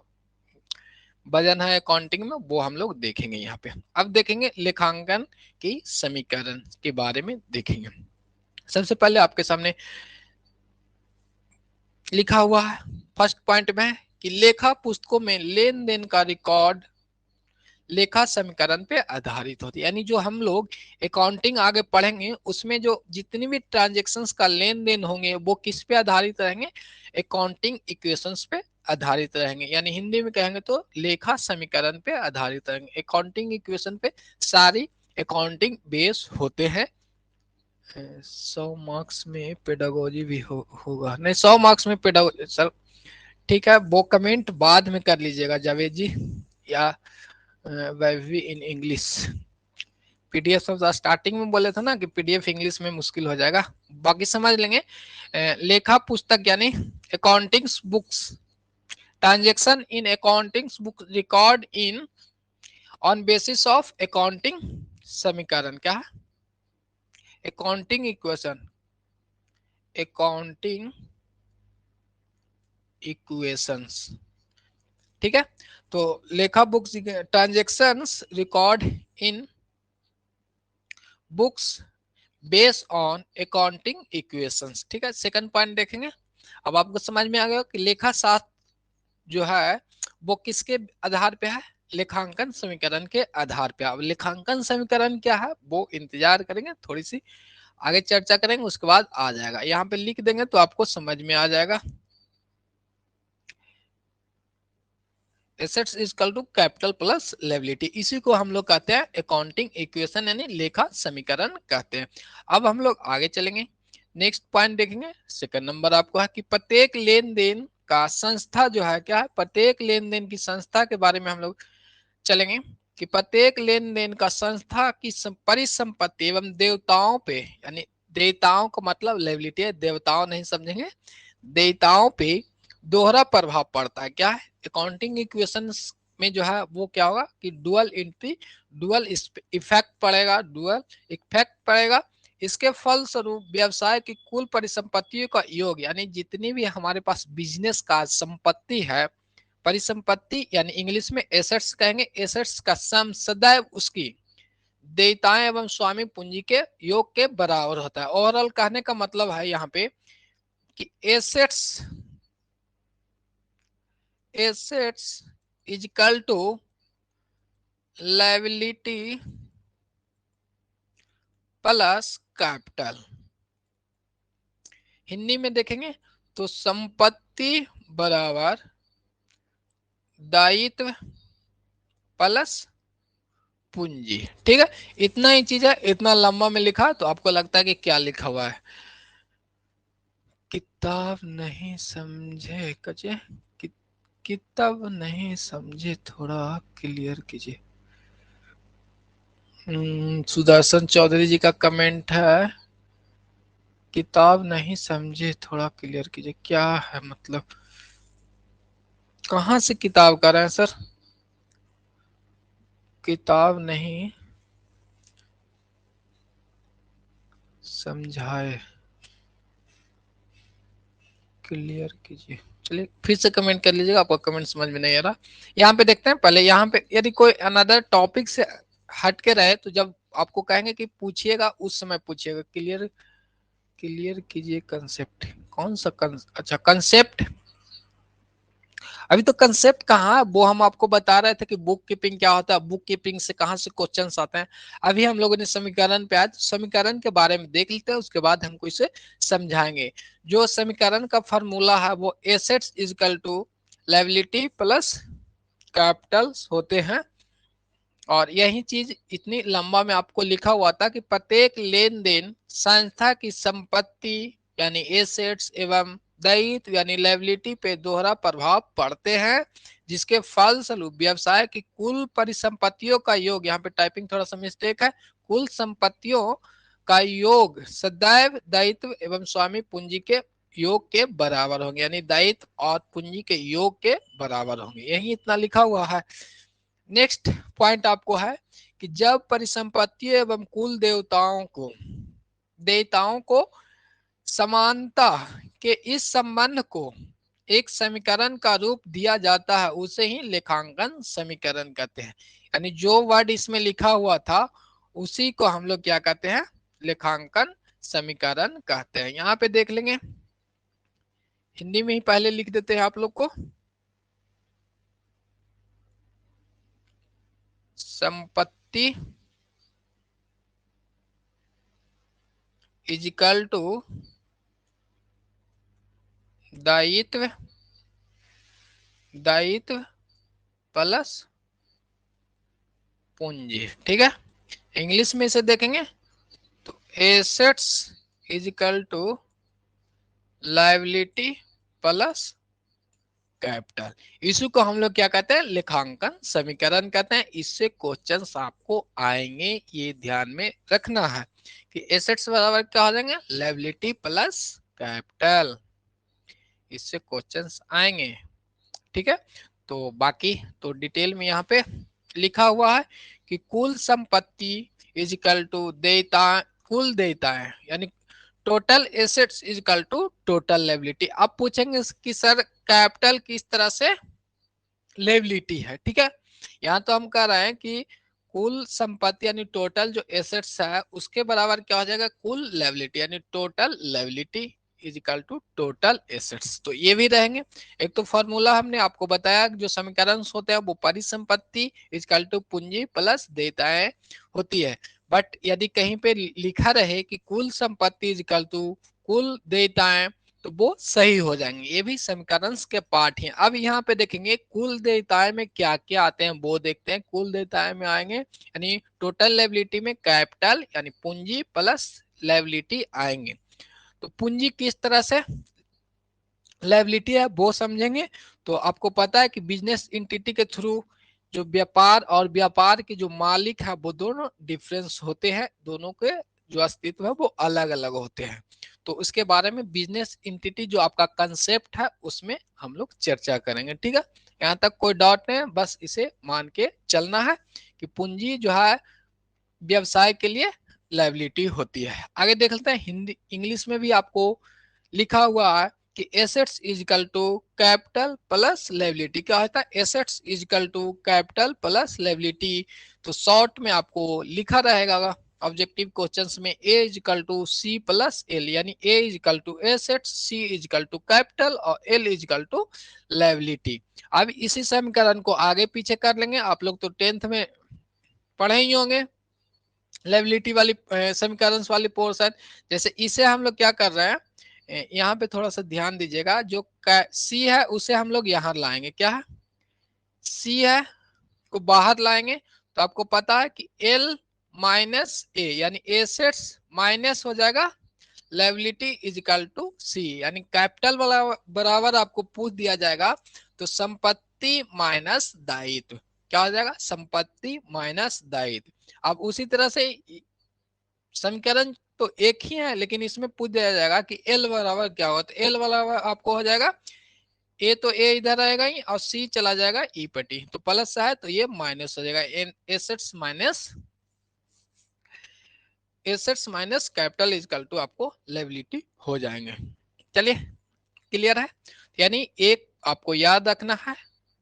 वजन है अकाउंटिंग में, वो हम लोग देखेंगे यहाँ पे। अब देखेंगे लेखांकन की समीकरण के बारे में देखेंगे। सबसे पहले आपके सामने लिखा हुआ है फर्स्ट पॉइंट में कि लेखा पुस्तकों में लेन देन का रिकॉर्ड लेखा समीकरण पे आधारित होती है। यानी जो हम लोग अकाउंटिंग आगे पढ़ेंगे उसमें जो जितनी भी ट्रांजेक्शन्स का लेन देन होंगे वो किस पे आधारित रहेंगे, अकाउंटिंग इक्वेशंस पे आधारित रहेंगे। यानी हिंदी में कहेंगे तो लेखा समीकरण पे आधारित रहेंगे, अकाउंटिंग इक्वेशन पे सारी अकाउंटिंग बेस होते हैं। 100 मार्क्स में पेडागोजी भी होगा नहीं, 100 मार्क्स में पेडागोजी सर, ठीक है वो कमेंट बाद में कर लीजिएगा जावेद जी, या वैवी इन इंग्लिश। पीडीएफ सब स्टार्टिंग में बोले थे ना कि पीडीएफ इंग्लिश में मुश्किल हो जाएगा, बाकी समझ लेंगे। लेखा पुस्तक यानी accounting books, transaction in accounting book record in on basis of accounting समीकरण, क्या है अकाउंटिंग इक्वेशन, अकाउंटिंग इक्वेशंस। ठीक है, तो लेखा books transactions record in books based on accounting equations. ठीक है, सेकंड पॉइंट देखेंगे। अब आपको समझ में आ गया कि लेखा शास्त्र जो है वो किसके आधार पे है, लेखांकन समीकरण के आधार पे। अब लेखांकन समीकरण क्या है वो इंतजार करेंगे, थोड़ी सी आगे चर्चा करेंगे उसके बाद आ जाएगा। यहाँ पे लिख देंगे तो आपको समझ में आ जाएगा। Assets is equal to capital plus liability, इसी को हम लोग कहते हैं अकाउंटिंग इक्वेशन यानी लेखा समीकरण कहते हैं। अब हम लोग आगे चलेंगे, नेक्स्ट पॉइंट देखेंगे। सेकंड नंबर आपको है कि प्रत्येक लेन देन का संस्था जो है, क्या है प्रत्येक लेन देन की संस्था के बारे में हम लोग चलेंगे कि प्रत्येक लेन देन का संस्था की परिसंपत्ति एवं देवताओं पे, यानी देवताओं का मतलब लायबिलिटी है, देवताओं नहीं समझेंगे, देवताओं पे दोहरा प्रभाव पड़ता है। क्या है, अकाउंटिंग इक्वेशंस में जो है वो क्या होगा कि डुअल एंट्री, डुअल इफेक्ट पड़ेगा, डुअल इफेक्ट पड़ेगा। इसके फलस्वरूप व्यवसाय की कुल परिसंपत्तियों का योग, यानी जितनी भी हमारे पास बिजनेस का संपत्ति है, परिसंपत्ति यानी इंग्लिश में एसेट्स कहेंगे, एसेट्स का सम सदैव उसकी देयताएं एवं स्वामी पूंजी के योग के बराबर होता है। ओवरऑल कहने का मतलब है यहाँ पे कि assets is equal to liability plus capital. Hindi में देखेंगे तो संपत्ति बराबर दायित्व प्लस पूंजी। ठीक है, इतना ही चीज है। इतना लंबा में लिखा तो आपको लगता है कि क्या लिखा हुआ है, किताब नहीं समझे कजे, किताब नहीं समझे थोड़ा क्लियर कीजिए। सुदर्शन चौधरी जी का कमेंट है, किताब नहीं समझे थोड़ा क्लियर कीजिए, क्या है मतलब, कहाँ से किताब कर रहे हैं सर? किताब नहीं समझाए, क्लियर कीजिए। चलिए फिर से कमेंट कर लीजिएगा, आपको कमेंट समझ में नहीं आ रहा। यहाँ पे देखते हैं पहले, यहाँ पे यदि कोई अनदर टॉपिक से हट के रहे तो जब आपको कहेंगे कि पूछिएगा उस समय पूछिएगा। क्लियर क्लियर कीजिए कंसेप्ट, कौन सा अच्छा कंसेप्ट, अभी तो कंसेप्ट कहाँ है, वो हम आपको बता रहे थे कि बुक कीपिंग क्या होता है, बुक कीपिंग से कहाँ से क्वेश्चंस आते हैं। अभी हम लोगों ने समीकरण पे आए, समीकरण के बारे में देख लेते हैं, उसके बाद हमको इसे समझाएंगे। जो समीकरण का फॉर्मूला है वो assets is equal to liability plus capital होते हैं। और यही चीज इतनी लंबा में आपको लिखा हुआ था कि प्रत्येक लेन देन संस्था की संपत्ति यानी एसेट्स एवं दायित्व यानी लायबिलिटी पे दोहरा प्रभाव पड़ते हैं, जिसके फलस्वरूप व्यवसाय की कुल परिसंपत्तियों का योग, यहाँ पे टाइपिंग थोड़ा सा मिस्टेक है, कुल संपत्तियों का योग सदैव दायित्व एवं स्वामी पूंजी के योग के बराबर होंगे, यानी दायित्व और पूंजी के योग के बराबर होंगे। यही इतना लिखा हुआ है। नेक्स्ट पॉइंट आपको है कि जब परिसंपत्तियों एवं कुल देयताओं को समानता के इस संबंध को एक समीकरण का रूप दिया जाता है, उसे ही लेखांकन समीकरण कहते हैं। यानी जो वर्ड इसमें लिखा हुआ था उसी को हम लोग क्या कहते हैं, लेखांकन समीकरण कहते हैं। यहाँ पे देख लेंगे, हिंदी में ही पहले लिख देते हैं आप लोग को, संपत्ति इज इक्वल टू दायित्व प्लस पूंजी। ठीक है, इंग्लिश में इसे देखेंगे तो assets is equal to liability plus capital. इसी को हम लोग क्या कहते हैं, लेखांकन समीकरण कहते हैं। इससे क्वेश्चंस आपको आएंगे, ये ध्यान में रखना है कि एसेट्स बराबर क्या हो जाएंगे, लायबिलिटी प्लस कैपिटल। इससे क्वेश्चंस आएंगे। ठीक है, तो बाकी तो डिटेल में यहाँ पे लिखा हुआ है कि कुल संपत्ति इज इक्वल टू देयता, कुल देयताएं यानी total assets is equal to total liability. अब पूछेंगे कि सर कैपिटल किस तरह से लायबिलिटी है। ठीक है, यहाँ तो हम कह रहे हैं कि कुल संपत्ति यानी टोटल जो एसेट्स है उसके बराबर क्या हो जाएगा, कुल लायबिलिटी यानी total liability is equal to total assets. तो ये भी रहेंगे। एक तो फॉर्मूला हमने आपको बताया, जो समीकरण होते हैं वो परिसंपत्ति इज इक्वल टू पूंजी प्लस देयताएं होती है। बट यदि कहीं पे लिखा रहे कि कुल संपत्ति इज इक्वल टू कुल देयताएं तो वो सही हो जाएंगे। ये भी समीकरण के पार्ट हैं। अब यहाँ पे देखेंगे कुल देयताएं में क्या क्या आते हैं वो देखते हैं। कुल देयताएं में आएंगे यानी टोटल लायबिलिटी में कैपिटल यानी पूंजी प्लस लायबिलिटी आएंगे। तो पूंजी किस तरह से लायबिलिटी है वो समझेंगे। तो आपको पता है कि बिजनेस एंटिटी के थ्रू जो व्यापार और व्यापार के जो मालिक है वो दोनों डिफरेंस होते हैं, दोनों के जो अस्तित्व है वो अलग अलग होते हैं। तो उसके बारे में बिजनेस एंटिटी जो आपका कंसेप्ट है उसमें हम लोग चर्चा करेंगे। ठीक है, यहाँ तक कोई डाउट नहीं है, बस इसे मान के चलना है कि पूंजी जो है व्यवसाय के लिए लायबिलिटी होती है। आगे देख लेते हैं, हिंदी इंग्लिश में भी आपको लिखा हुआ है कि assets is equal to capital plus liability. क्या होता है? Assets is equal to capital plus liability. तो शॉर्ट में आपको लिखा रहेगा ऑब्जेक्टिव क्वेश्चंस में A is equal to C plus L, यानी A is equal to assets, C is equal to capital और L is equal to liability. अब इसी समीकरण को आगे पीछे कर लेंगे। आप लोग तो 10th में पढ़े ही होंगे लायबिलिटी वाली समीकरण वाली पोर्शन। जैसे इसे हम लोग क्या कर रहे हैं, यहाँ पे थोड़ा सा ध्यान दीजिएगा, जो सी है उसे हम लोग यहाँ लाएंगे। क्या है? सी है को बाहर लाएंगे तो आपको पता है कि एल माइनस ए, यानी एसेट्स माइनस हो जाएगा लायबिलिटी इज इक्वल टू सी, यानी कैपिटल बराबर आपको पूछ दिया जाएगा तो संपत्ति माइनस दायित्व। क्या हो जाएगा? संपत्ति माइनस दायित्व। अब उसी तरह से समीकरण तो एक ही है, लेकिन इसमें पूछ दिया जाएगा कि एल बराबर क्या होगा। तो एल बराबर आपको हो जाएगा, ए तो ए इधर आएगा ही और सी चला जाएगा ई पटी, तो प्लस है तो ये माइनस हो जाएगा। Assets minus capital is equal to आपको लायबिलिटी हो जाएंगे। चलिए क्लियर है? यानी एक आपको याद रखना है,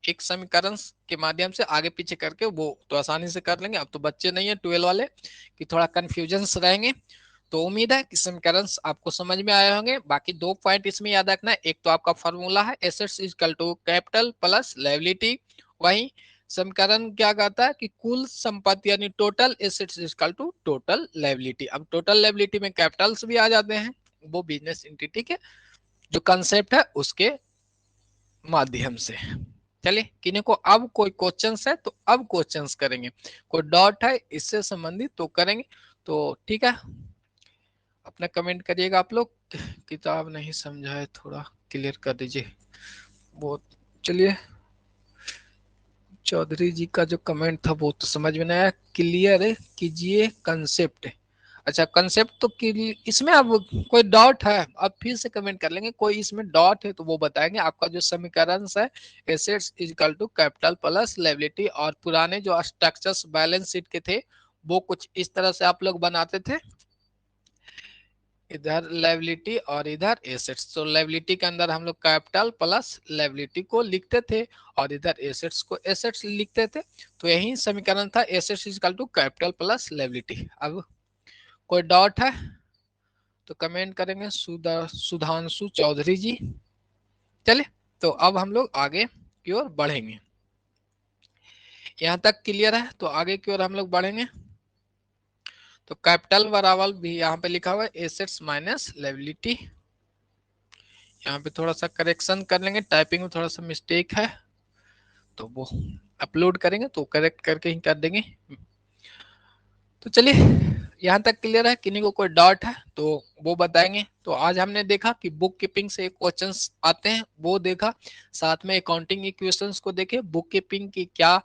एक समीकरण के माध्यम से आगे पीछे करके वो तो आसानी से कर लेंगे। अब तो बच्चे नहीं है 12 वाले कि थोड़ा कंफ्यूजन रहेंगे। तो उम्मीद है कि समीकरण आपको समझ में आए होंगे। बाकी 2 पॉइंट इसमें याद रखना है, एक तो आपका फॉर्मूला है assets equal to capital plus liability, वही समीकरण क्या कहता है कि कुल संपत्ति यानी total assets equal to total liability. अब टोटल लायबिलिटी में कैपिटल्स भी आ जाते हैं, वो बिजनेस एंटिटी के जो कंसेप्ट है उसके माध्यम से। चलिए किन्हीं को अब कोई क्वेश्चंस है तो अब क्वेश्चंस करेंगे, कोई डाउट है इससे संबंधित तो करेंगे। तो ठीक है, अपना कमेंट करिएगा आप लोग। किताब नहीं समझा है थोड़ा क्लियर कर दीजिए वो। चलिए चौधरी जी का जो कमेंट था वो तो समझ में नहीं आया, क्लियर कीजिए कंसेप्ट। अच्छा कंसेप्ट तो इसमें अब कोई डाउट है अब फिर से कमेंट कर लेंगे, कोई इसमें डाउट है तो वो बताएंगे। आपका जो समीकरण है assets equal to capital plus liability, और पुराने जो स्ट्रक्चर्स बैलेंस शीट के थे वो कुछ इस तरह से आप लोग बनाते थे, इधर लायबिलिटी और इधर एसेट्स। तो लायबिलिटी के अंदर हम लोग कैपिटल प्लस लायबिलिटी को लिखते थे और इधर एसेट्स को एसेट्स लिखते थे। तो यही समीकरण था assets equal to capital plus liability. अब कोई डाउट है तो कमेंट करेंगे सुधांशु चौधरी जी। चलिए तो अब हम लोग आगे की ओर बढ़ेंगे, यहाँ तक क्लियर है तो आगे की ओर हम लोग बढ़ेंगे। तो कैपिटल बराबर भी यहाँ पे लिखा हुआ है एसेट्स माइनस लायबिलिटी। यहाँ पे थोड़ा सा करेक्शन कर लेंगे, टाइपिंग में थोड़ा सा मिस्टेक है तो वो अपलोड करेंगे तो करेक्ट करके ही कर देंगे। तो चलिए यहाँ तक क्लियर है, किन्हीं को कोई डाउट है तो वो बताएंगे। तो आज हमने देखा कि बुक कीपिंग से क्वेश्चंस आते हैं वो देखा, साथ में अकाउंटिंग इक्वेशंस को देखे, बुक कीपिंग की क्या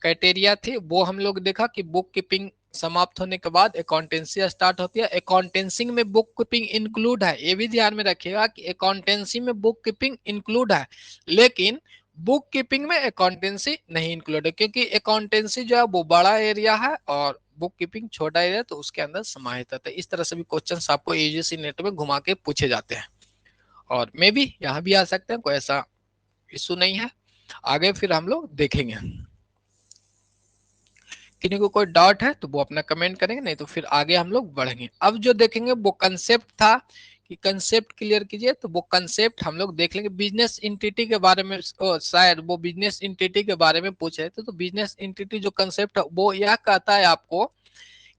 क्राइटेरिया थे वो हम लोग देखा कि बुक कीपिंग समाप्त होने के बाद अकाउंटेंसी स्टार्ट होती है। अकाउंटेंसी में बुक कीपिंग इंक्लूड है, ये भी ध्यान में रखिएगा कि अकाउंटेंसी में बुक कीपिंग इंक्लूड है, लेकिन बुक कीपिंग में अकाउंटेंसी नहीं इंक्लूड है, क्योंकि अकाउंटेंसी जो है वो बड़ा एरिया है और बुक कीपिंग छोटा एरिया, तो उसके अंदर समाहित होता है। इस तरह से भी क्वेश्चन आपको यूजीसी नेट में घुमा के पूछे जाते हैं, और मे भी यहाँ भी आ सकते हैं, कोई ऐसा इशू नहीं है। आगे फिर हम लोग देखेंगे, किन्हीं को कोई डाउट है तो वो अपना कमेंट करेंगे, नहीं तो फिर आगे हम लोग बढ़ेंगे। अब जो देखेंगे वो कंसेप्ट था कि कंसेप्ट क्लियर कीजिए, तो वो कंसेप्ट हम लोग देख लेंगे। बिजनेस इंटिटी के बारे में शायद वो बिजनेस इंटिटी के बारे में पूछ रहे थे, तो बिजनेस इंटिटी जो कंसेप्ट है वो यह कहता है आपको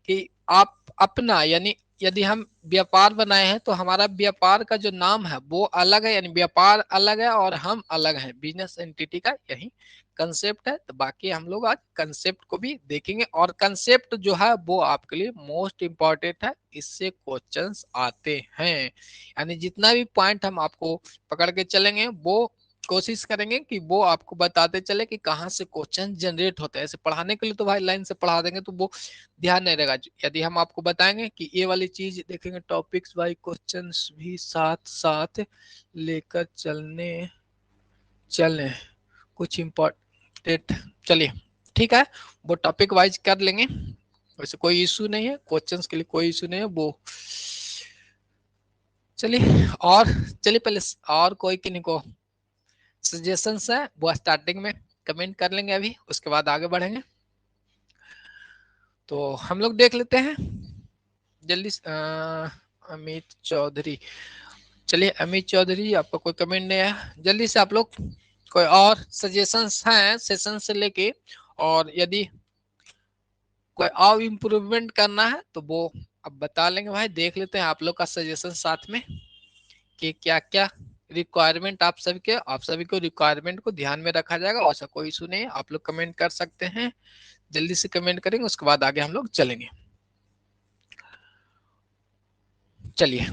कि आप अपना यानी यदि हम व्यापार बनाए हैं तो हमारा व्यापार का जो नाम है वो अलग है, यानी व्यापार अलग है और हम अलग हैं। बिजनेस एंटिटी का यही कंसेप्ट है। तो बाकी हम लोग आज कंसेप्ट को भी देखेंगे, और कंसेप्ट जो है वो आपके लिए मोस्ट इंपॉर्टेंट है, इससे क्वेश्चंस आते हैं। यानी जितना भी पॉइंट हम आपको पकड़ के चलेंगे वो कोशिश करेंगे कि वो आपको बताते चले कि कहाँ से क्वेश्चन जनरेट होते हैं। ऐसे पढ़ाने के लिए तो भाई लाइन से पढ़ा देंगे तो वो ध्यान नहीं रहेगा। यदि हम आपको बताएंगे कि ये वाली चीज देखेंगे, टॉपिक्स बाई क्वेश्चंस भी साथ साथ लेकर चलने कुछ इम्पोर्टेंट, चलिए ठीक है, वो टॉपिक वाइज कर लेंगे, वैसे कोई इशू नहीं है, क्वेश्चंस के लिए कोई इशू नहीं है वो। चलिए और चलिए पहले और कोई किन्हीं को सजेशंस है वो स्टार्टिंग में कमेंट कर लेंगे, अभी उसके बाद आगे बढ़ेंगे। तो हम लोग देख लेते हैं जल्दी अमित चौधरी, चलिए अमित चौधरी आपका कोई कमेंट नहीं है, जल्दी से आप लोग कोई और सजेशंस हैं सेशन से लेके, और यदि कोई और इम्प्रूवमेंट करना है तो वो अब बता लेंगे भाई, देख लेते हैं आप लोग का सजेशन साथ में कि क्या क्या रिक्वायरमेंट आप सभी को रिक्वायरमेंट को ध्यान में रखा जाएगा, ऐसा कोई इशू नहीं है, आप लोग कमेंट कर सकते हैं, जल्दी से कमेंट करेंगे उसके बाद आगे हम लोग चलेंगे। चलिए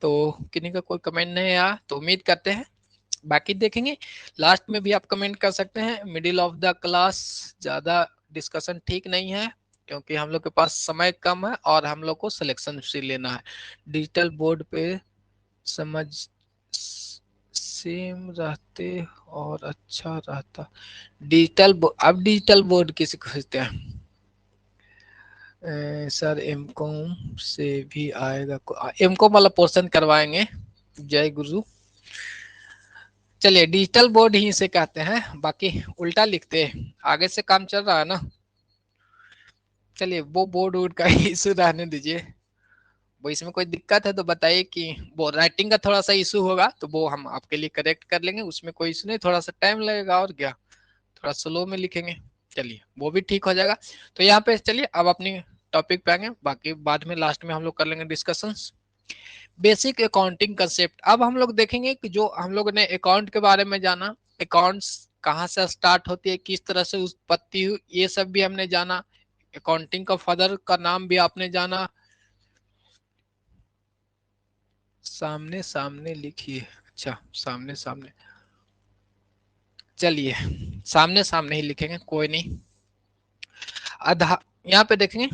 तो किन्हीं का कोई कमेंट नहीं आया तो उम्मीद करते हैं बाकी देखेंगे, लास्ट में भी आप कमेंट कर सकते हैं। मिडिल ऑफ द क्लास ज्यादा डिस्कशन ठीक नहीं है क्योंकि हम लोग के पास समय कम है और हम लोग को सिलेक्शन से लेना है। डिजिटल बोर्ड पे समझ सेम रहते और अच्छा रहता। अब डिजिटल बोर्ड किसी खोजते हैं सर, एमकॉम से भी आएगा, एमकॉम वाला पोर्शन करवाएंगे, जय गुरु। चलिए डिजिटल बोर्ड ही इसे कहते हैं, बाकी उल्टा लिखते हैं, आगे से काम चल रहा है ना। चलिए वो बोर्ड वोर्ड का इशू रहने दीजिए, वो इसमें कोई दिक्कत है तो बताइए कि वो राइटिंग का थोड़ा सा इशू होगा तो वो हम आपके लिए करेक्ट कर लेंगे, उसमें कोई इशू नहीं, थोड़ा सा टाइम लगेगा और क्या, थोड़ा स्लो में लिखेंगे, चलिए वो भी ठीक हो जाएगा। तो यहाँ पे चलिए अब अपनी टॉपिक पे आएंगे, बाकी बाद में लास्ट में हम लोग कर लेंगे डिस्कशंस। बेसिक अकाउंटिंग कंसेप्ट, अब हम लोग देखेंगे कि जो हम लोग ने अकाउंट के बारे में जाना, अकाउंट्स कहाँ से स्टार्ट होती है, किस तरह से उत्पत्ति हुई, ये सब भी हमने जाना, अकाउंटिंग का फादर का नाम भी आपने जाना। सामने सामने लिखिए, अच्छा सामने सामने, चलिए सामने सामने ही लिखेंगे, कोई नहीं। आधार, यहाँ पे देखेंगे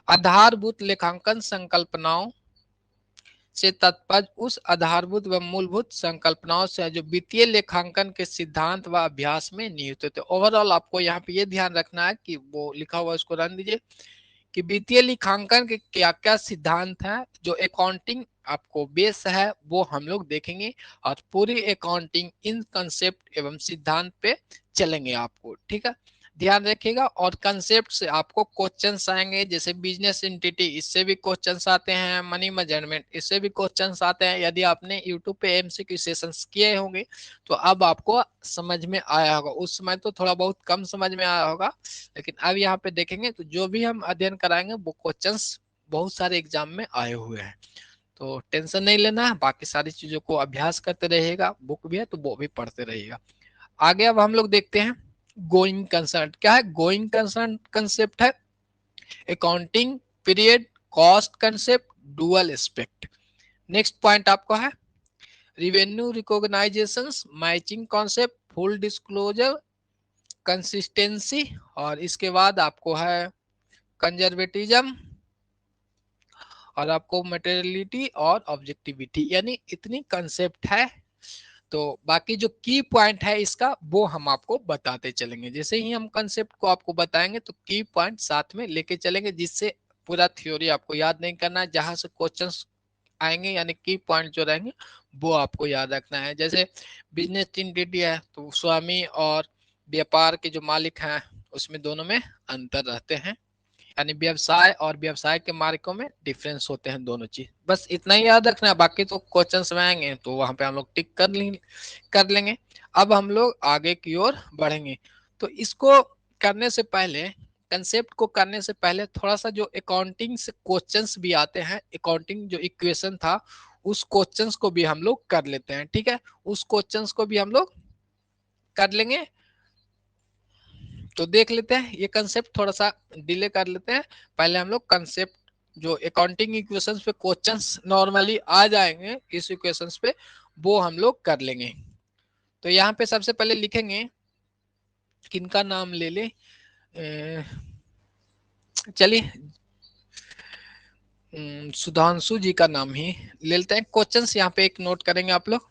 आधारभूत लेखांकन संकल्पनाओं से तात्पर्य उस आधारभूत व मूलभूत संकल्पनाओं से जो वित्तीय लेखांकन के सिद्धांत व अभ्यास में निहित होते। ओवरऑल आपको यहाँ पे ये ध्यान रखना है कि वो लिखा हुआ उसको रन दीजिए कि वित्तीय लेखांकन के क्या क्या सिद्धांत है, जो अकाउंटिंग आपको बेस है वो हम लोग देखेंगे, और पूरी अकाउंटिंग इन कंसेप्ट एवं सिद्धांत पे चलेंगे आपको, ठीक है। ध्यान रखिएगा, और कंसेप्ट से आपको क्वेश्चंस आएंगे, जैसे बिजनेस एंटिटी इससे भी क्वेश्चंस आते हैं, मनी मैनेजमेंट इससे भी क्वेश्चंस आते हैं। यदि आपने यूट्यूब पे एमसीक्यू सेशंस किए होंगे तो अब आपको समझ में आया होगा, उस समय तो थोड़ा बहुत कम समझ में आया होगा, लेकिन अब यहाँ पे देखेंगे तो जो भी हम अध्ययन कराएंगे वो क्वेश्चंस बहुत सारे एग्जाम में आए हुए हैं, तो टेंशन नहीं लेना है, बाकी सारी चीजों को अभ्यास करते रहिएगा, बुक भी है तो वो भी पढ़ते रहिएगा। आगे अब हम लोग देखते हैं गोइंग कंसर्न क्या है। गोइंग कंसर्न कंसेप्ट है accounting period cost concept dual aspect. Next point आपको है revenue recognization matching concept full disclosure consistency, और इसके बाद आपको है कंजर्वेटिज्म, और आपको मटेरियलिटी और ऑब्जेक्टिविटी, यानी इतनी कंसेप्ट है। तो बाकी जो की पॉइंट है इसका वो हम आपको बताते चलेंगे, जैसे ही हम कंसेप्ट को आपको बताएंगे तो की पॉइंट साथ में लेके चलेंगे, जिससे पूरा थ्योरी आपको याद नहीं करना है, जहां से क्वेश्चंस आएंगे यानी की पॉइंट जो रहेंगे वो आपको याद रखना है। जैसे बिजनेस एंटिटी है तो स्वामी और व्यापार के जो मालिक हैं उसमें दोनों में अंतर रहते हैं, यानी व्यवसाय और व्यवसाय के मालिकों में डिफरेंस होते हैं दोनों चीज, बस इतना ही याद रखना है, बाकी तो क्वेश्चन में आएंगे तो वहां पे हम लोग टिक कर लेंगे। अब हम लोग आगे की ओर बढ़ेंगे, तो इसको करने से पहले, कंसेप्ट को करने से पहले थोड़ा सा जो अकाउंटिंग से क्वेश्चंस भी आते हैं, अकाउंटिंग जो इक्वेशन था उस क्वेश्चंस को भी हम लोग कर लेते हैं, ठीक है, उस क्वेश्चंस को भी हम लोग कर लेंगे। तो देख लेते हैं ये कंसेप्ट, थोड़ा सा डिले कर लेते हैं, पहले हम लोग कंसेप्ट जो अकाउंटिंग इक्वेशंस पे क्वेश्चंस नॉर्मली आ जाएंगे इस इक्वेशंस पे वो हम लोग कर लेंगे। तो यहाँ पे सबसे पहले लिखेंगे, किनका नाम ले ले, चलिए सुधांशु जी का नाम ही ले लेते हैं। क्वेश्चंस यहाँ पे एक नोट करेंगे आप लोग,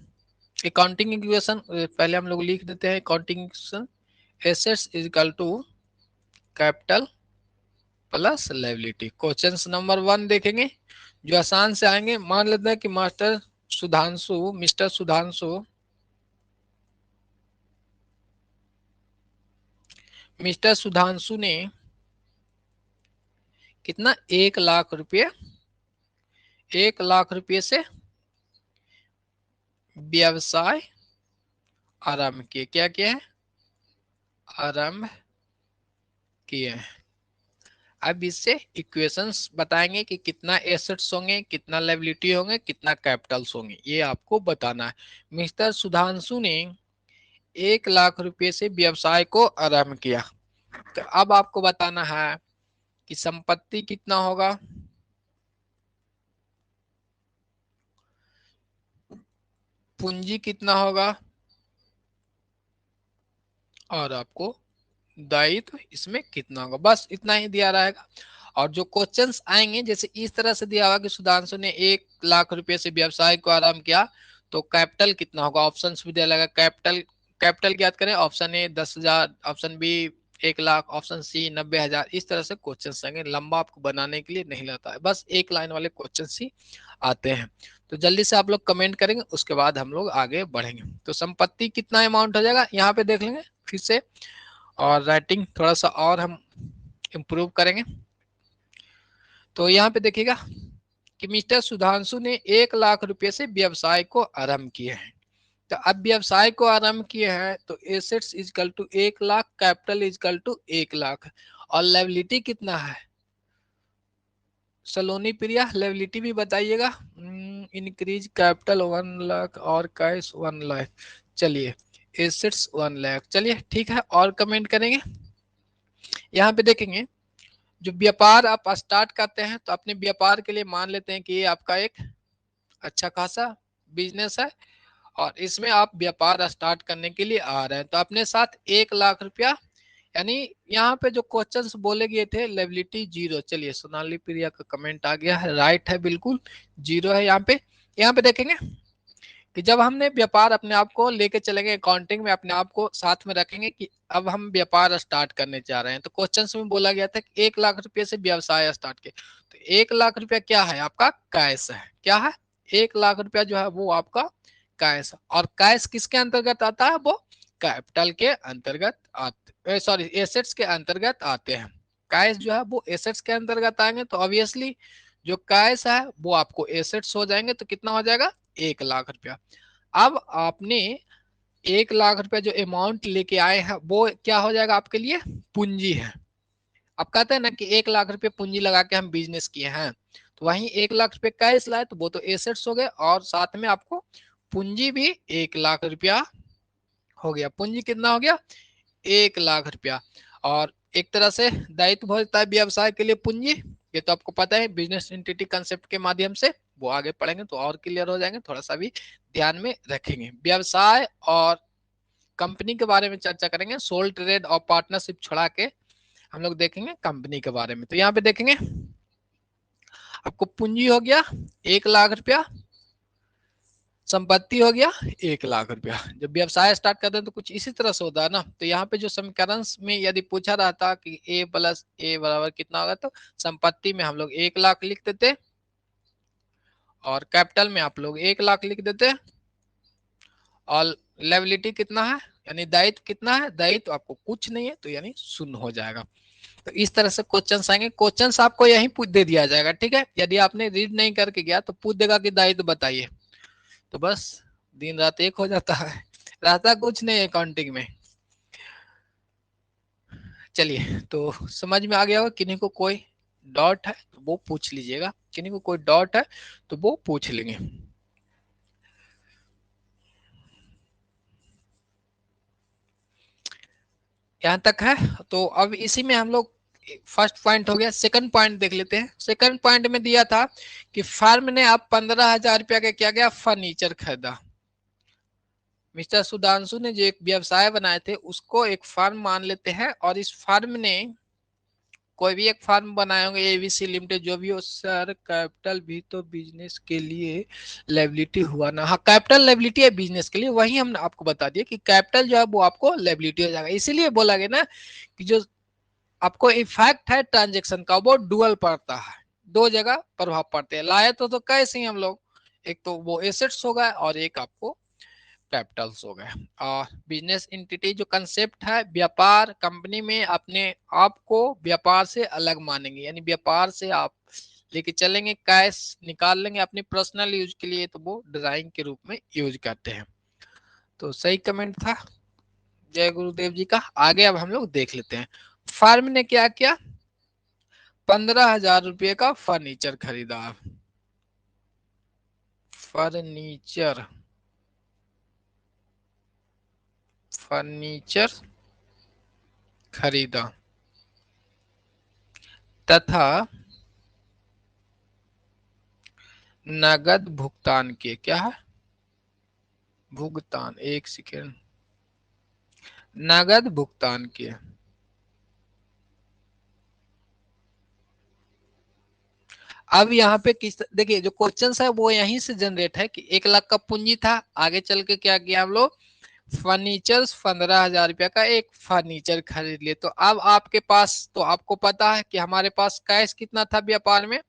अकाउंटिंग इक्वेशन पहले हम लोग लिख देते हैं। Accounting equation assets is equal to capital plus liability. Question number 1 देखेंगे जो आसान से आएंगे। मान लेते हैं कि मिस्टर सुधांशु ने कितना 1 लाख रुपये 1 लाख रुपये से व्यवसाय आरंभ किए। क्या किया है? आरंभ किए हैं। अब इससे इक्वेशंस बताएंगे कि कितना एसेट्स होंगे, कितना लायबिलिटी होंगे, कितना कैपिटल्स होंगे, ये आपको बताना है। मिस्टर सुधांशु ने 1 लाख रुपये से व्यवसाय को आरंभ किया। तो अब आपको बताना है कि संपत्ति कितना होगा, पूंजी कितना होगा, और आपको दायित्व इसमें कितना होगा। बस इतना ही दिया रहेगा। और जो क्वेश्चंस आएंगे जैसे इस तरह से दिया होगा कि सुधांशु ने 1 लाख रुपए से व्यवसाय को आरंभ किया, तो कैपिटल कितना होगा, ऑप्शन भी दिया रहेगा। कैपिटल याद करें, option A 10,000, option B 1 lakh, option C 90,000। इस तरह से क्वेश्चन आएंगे। लंबा आपको बनाने के लिए नहीं लगता है, बस एक लाइन वाले क्वेश्चन ही आते हैं। तो जल्दी से आप लोग कमेंट करेंगे, उसके बाद हम लोग आगे बढ़ेंगे। तो संपत्ति कितना अमाउंट हो जाएगा यहाँ पे देख लेंगे फिर से, और राइटिंग थोड़ा सा और हम इम्प्रूव करेंगे। तो यहाँ पे देखिएगा कि मिस्टर सुधांशु ने 1 लाख रुपए से व्यवसाय को आरंभ किए हैं। तो अब व्यवसाय को आरंभ किए हैं तो assets is equal to 1 lakh, capital is equal to 1 lakh, और लायबिलिटी कितना है सलोनी प्रिया, लायबिलिटी भी बताइएगा। इंक्रीज कैपिटल 1 लाख और कैश 1 लाख। चलिए एसेट्स 1 लाख, चलिए ठीक है, और कमेंट करेंगे। यहाँ पे देखेंगे जो व्यापार आप स्टार्ट करते हैं तो अपने व्यापार के लिए मान लेते हैं कि ये आपका एक अच्छा खासा बिजनेस है, और इसमें आप व्यापार स्टार्ट करने के लिए आ रहे हैं। तो अपने साथ 1 लाख रुपया, यानी यहाँ पे जो क्वेश्चंस बोले गए थे लायबिलिटी 0। चलिए सोनाली प्रिया का कमेंट आ गया है, राइट है, बिल्कुल 0 है यहाँ पे। यहाँ पे देखेंगे कि जब हमने व्यापार अपने आप को लेके चलेंगे, अकाउंटिंग में अपने आप को साथ में रखेंगे कि अब हम व्यापार स्टार्ट करने जा रहे हैं। तो क्वेश्चन में बोला गया था कि 1 लाख रुपए से व्यवसाय स्टार्ट के, तो 1 लाख रुपया क्या है आपका कैश है। क्या है? 1 लाख रुपया जो है वो आपका कैश। और कैश किसके अंतर्गत आता है? वो कैपिटल के अंतर्गत आते, सॉरी एसेट्स के अंतर्गत आते हैं। कैश जो है वो एसेट्स के अंतर्गत आएंगे, तो ऑब्वियसली जो कैश है वो आपको एसेट्स हो जाएंगे। तो कितना हो जाएगा? 1 लाख रुपया। अब आपने 1 लाख रुपया जो अमाउंट लेके आए हैं वो क्या हो जाएगा आपके लिए? पूंजी है। अब कहते हैं ना कि 1 लाख रुपए पूंजी लगा के हम बिजनेस किए हैं, तो वहीं 1 लाख रुपए कैश लाए तो वो तो एसेट्स हो गए, और साथ में आपको पूंजी भी 1 लाख रुपया हो गया। पूंजी कितना हो गया? 1 लाख रुपया। और एक तरह से दायित्व होता है व्यवसाय के लिए पूंजी, ये तो आपको पता है, बिजनेस एंटिटी कंसेप्ट के माध्यम से वो आगे पढ़ेंगे तो और क्लियर हो जाएंगे। थोड़ा सा भी ध्यान में रखेंगे। व्यवसाय और कंपनी के बारे में चर्चा करेंगे, सोल ट्रेड और पार्टनरशिप छोड़ा के हम लोग देखेंगे कंपनी के बारे में। तो यहाँ पे देखेंगे आपको पूंजी हो गया 1 लाख रुपया, संपत्ति हो गया 1 लाख रुपया। जब व्यवसाय स्टार्ट करते हैं तो कुछ इसी तरह से होता है ना। तो यहाँ पे जो समीकरण में यदि पूछा रहा था कि ए प्लस ए बराबर कितना होगा, तो संपत्ति में हम लोग 1 लाख लिख देते, और कैपिटल में आप लोग 1 लाख लिख देते, और लायबिलिटी कितना है यानी दायित्व कितना है, दायित्व आपको कुछ नहीं है तो यानी शून्य हो जाएगा। तो इस तरह से क्वेश्चंस आएंगे। क्वेश्चंस आपको यहीं पूछ दे दिया जाएगा, ठीक है। यदि आपने रीड नहीं करके गया तो पूछ देगा कि दायित्व बताइए, तो बस दिन रात एक हो जाता है, रहता कुछ नहीं अकाउंटिंग में। चलिए तो समझ में आ गया होगा। किन्हीं को कोई डॉट है तो वो पूछ लीजिएगा, किन्हीं को कोई डॉट है तो वो पूछ लेंगे। यहाँ तक है। तो अब इसी में हम लोग, फर्स्ट पॉइंट हो गया, सेकंड पॉइंट देख लेते हैं। सेकंड पॉइंट में दिया था कि फर्म ने अब 15,000 रुपया का क्या गया? फर्नीचर खरीदा। मिस्टर सुधांशु ने जो एक व्यवसाय बनाए थे उसको एक फर्म मान लेते हैं, और इस फर्म ने कोई भी एक फर्म बनाए होंगे एबीसी लिमिटेड जो भी हो सर, कैपिटल भी तो बिजनेस के लिए लायबिलिटी हुआ ना। हाँ, कैपिटल लायबिलिटी है बिजनेस के लिए, वही हमने आपको बता दिया कि कैपिटल जो है वो आपको लायबिलिटी हो जाएगा। इसीलिए बोला गया ना कि जो आपको इफेक्ट है ट्रांजेक्शन का वो डुअल पड़ता है, दो जगह प्रभाव पड़ते हैं। लाए तो कैसे ही हम लोग, एक तो वो एसेट्स हो गए और एक आपको कैपिटल्स हो गए। और बिजनेस एंटिटी जो कंसेप्ट है, व्यापार कंपनी में अपने आप को व्यापार से अलग मानेंगे, यानी व्यापार से आप लेके चलेंगे, कैश निकाल लेंगे अपनी पर्सनल यूज के लिए, तो वो डिजाइन के रूप में यूज करते हैं। तो सही कमेंट था जय गुरुदेव जी का। आगे अब हम लोग देख लेते हैं फर्म ने क्या किया, 15,000 रुपये का फर्नीचर खरीदा। फर्नीचर फर्नीचर खरीदा तथा नगद भुगतान किए। क्या है भुगतान, एक सेकेंड, नगद भुगतान किए। अब यहाँ पे किस देखिए जो क्वेश्चन है वो यहीं से जनरेट है कि 1 लाख का पूंजी था, आगे चल के क्या किया हम लोग, फर्नीचर 15,000 रुपया का एक फर्नीचर खरीद लिए। तो अब आपके पास, तो आपको पता है कि हमारे पास कैश कितना था व्यापार में,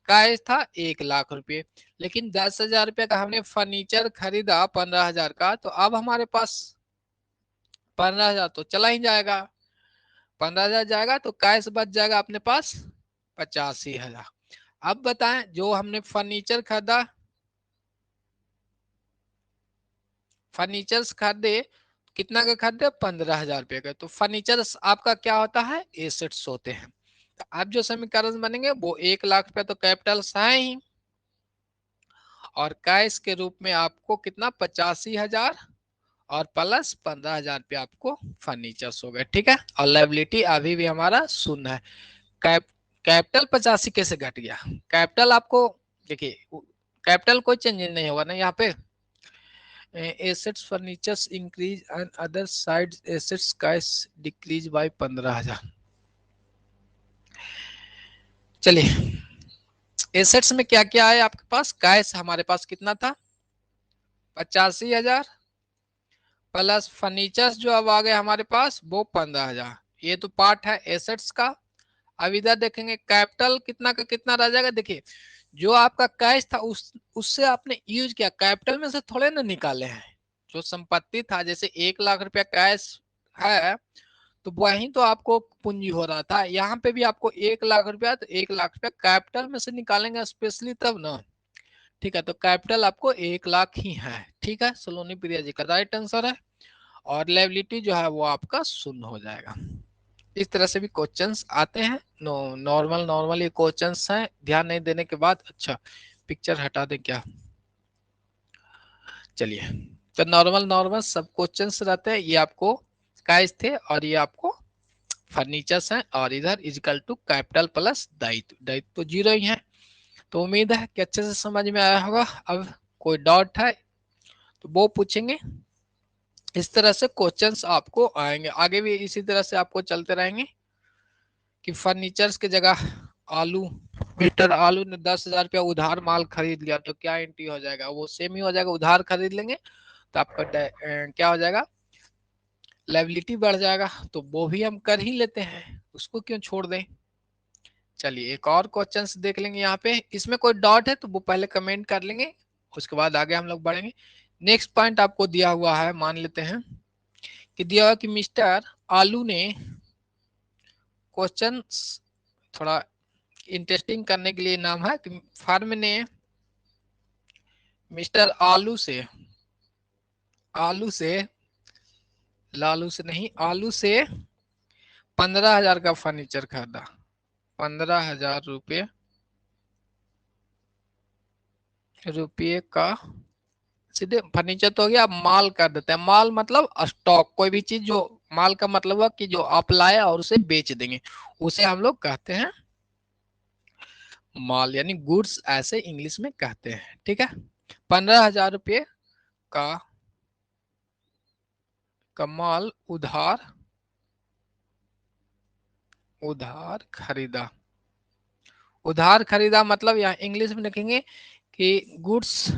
कैश था 1 लाख रुपए, लेकिन 10,000 रुपये का हमने फर्नीचर खरीदा 15,000 का, तो अब हमारे पास 15,000 तो चला ही जाएगा, 15,000 जाएगा तो कैश बच जाएगा अपने पास 85,000। अब बताएं जो हमने फर्नीचर खरीदा, फर्नीचर खरीदे कितना का खरीदे, 15,000 रुपये का, तो फर्नीचर आपका क्या होता है, एसेट्स होते हैं। तो अब जो समीकरण बनेंगे वो 1 लाख रुपया तो कैपिटल है ही, और कैश के रूप में आपको कितना 85,000 और प्लस 15,000 रुपया आपको फर्नीचर हो गए। ठीक है, और लायबिलिटी अभी भी हमारा शून्य है। कैप कैपिटल 85 कैसे घट गया, कैपिटल आपको देखिए, कैपिटल कोई चेंज नहीं होगा ना यहाँ पे। Assets furnitures increase and other side assets cash decrease by 15,000। चलिए एसेट्स में क्या क्या है आपके पास, कैश हमारे पास कितना था 85,000 प्लस फर्नीचर्स जो अब आ गए हमारे पास वो 15,000। ये तो पार्ट है एसेट्स का। अब इधर देखेंगे कैपिटल कितना का कितना रह जाएगा। देखिए जो आपका कैश था उससे आपने यूज किया, कैपिटल में से थोड़े ना निकाले हैं। जो संपत्ति था जैसे 1 लाख रुपया कैश है तो वही तो आपको पूंजी हो रहा था, यहाँ पे भी आपको 1 लाख रुपया, तो 1 लाख रुपया कैपिटल में से निकालेंगे स्पेशली तब ना। ठीक है, तो कैपिटल आपको 1 लाख ही है। ठीक है, सलोनी प्रिया जी का राइट आंसर है। और लायबिलिटी जो है वो आपका शून्य हो जाएगा। इस तरह से भी क्वेश्चंस आते हैं। नॉर्मल नॉर्मल ये क्वेश्चंस हैं, ध्यान नहीं देने के बाद। अच्छा पिक्चर हटा दें क्या, चलिए। तो नॉर्मल नॉर्मल सब क्वेश्चंस रहते हैं। ये आपको कैश थे और ये आपको फर्नीचर्स हैं, और इधर इजिकल टू कैपिटल प्लस दायित्व, दायित्व तो जीरो ही है। तो उम्मीद है कि अच्छे से समझ में आया होगा। अब कोई डाउट है तो वो पूछेंगे। इस तरह से क्वेश्चंस आपको आएंगे, आगे भी इसी तरह से आपको चलते रहेंगे कि फर्नीचर्स की जगह आलू, मिस्टर आलू ने 10,000 रुपया उधार माल खरीद लिया तो क्या एंट्री हो जाएगा, वो सेम ही हो जाएगा, उधार खरीद लेंगे तो आपका क्या हो जाएगा, लायबिलिटी बढ़ जाएगा। तो वो भी हम कर ही लेते हैं, उसको क्यों छोड़ दें। चलिए एक और क्वेश्चन देख लेंगे यहाँ पे, इसमें कोई डाउट है तो वो पहले कमेंट कर लेंगे, उसके बाद आगे हम लोग बढ़ेंगे। नेक्स्ट पॉइंट आपको दिया हुआ है, मान लेते हैं कि दिया हुआ कि मिस्टर आलू ने, क्वेश्चन थोड़ा इंटरेस्टिंग करने के लिए नाम है कि फर्म ने मिस्टर आलू से लालू से नहीं, आलू से 15,000 का फर्नीचर खरीदा। 15,000 रुपये का सीधे फर्नीचर तो हो गया। अब माल कर देते हैं, माल मतलब स्टॉक, कोई भी चीज जो माल का मतलब है कि जो आप लाए और उसे बेच देंगे, उसे हम लोग कहते हैं माल, यानी गुड्स ऐसे इंग्लिश में कहते हैं। ठीक है, 15,000 रुपये का माल उधार उधार खरीदा। उधार खरीदा मतलब यहाँ इंग्लिश में लिखेंगे कि गुड्स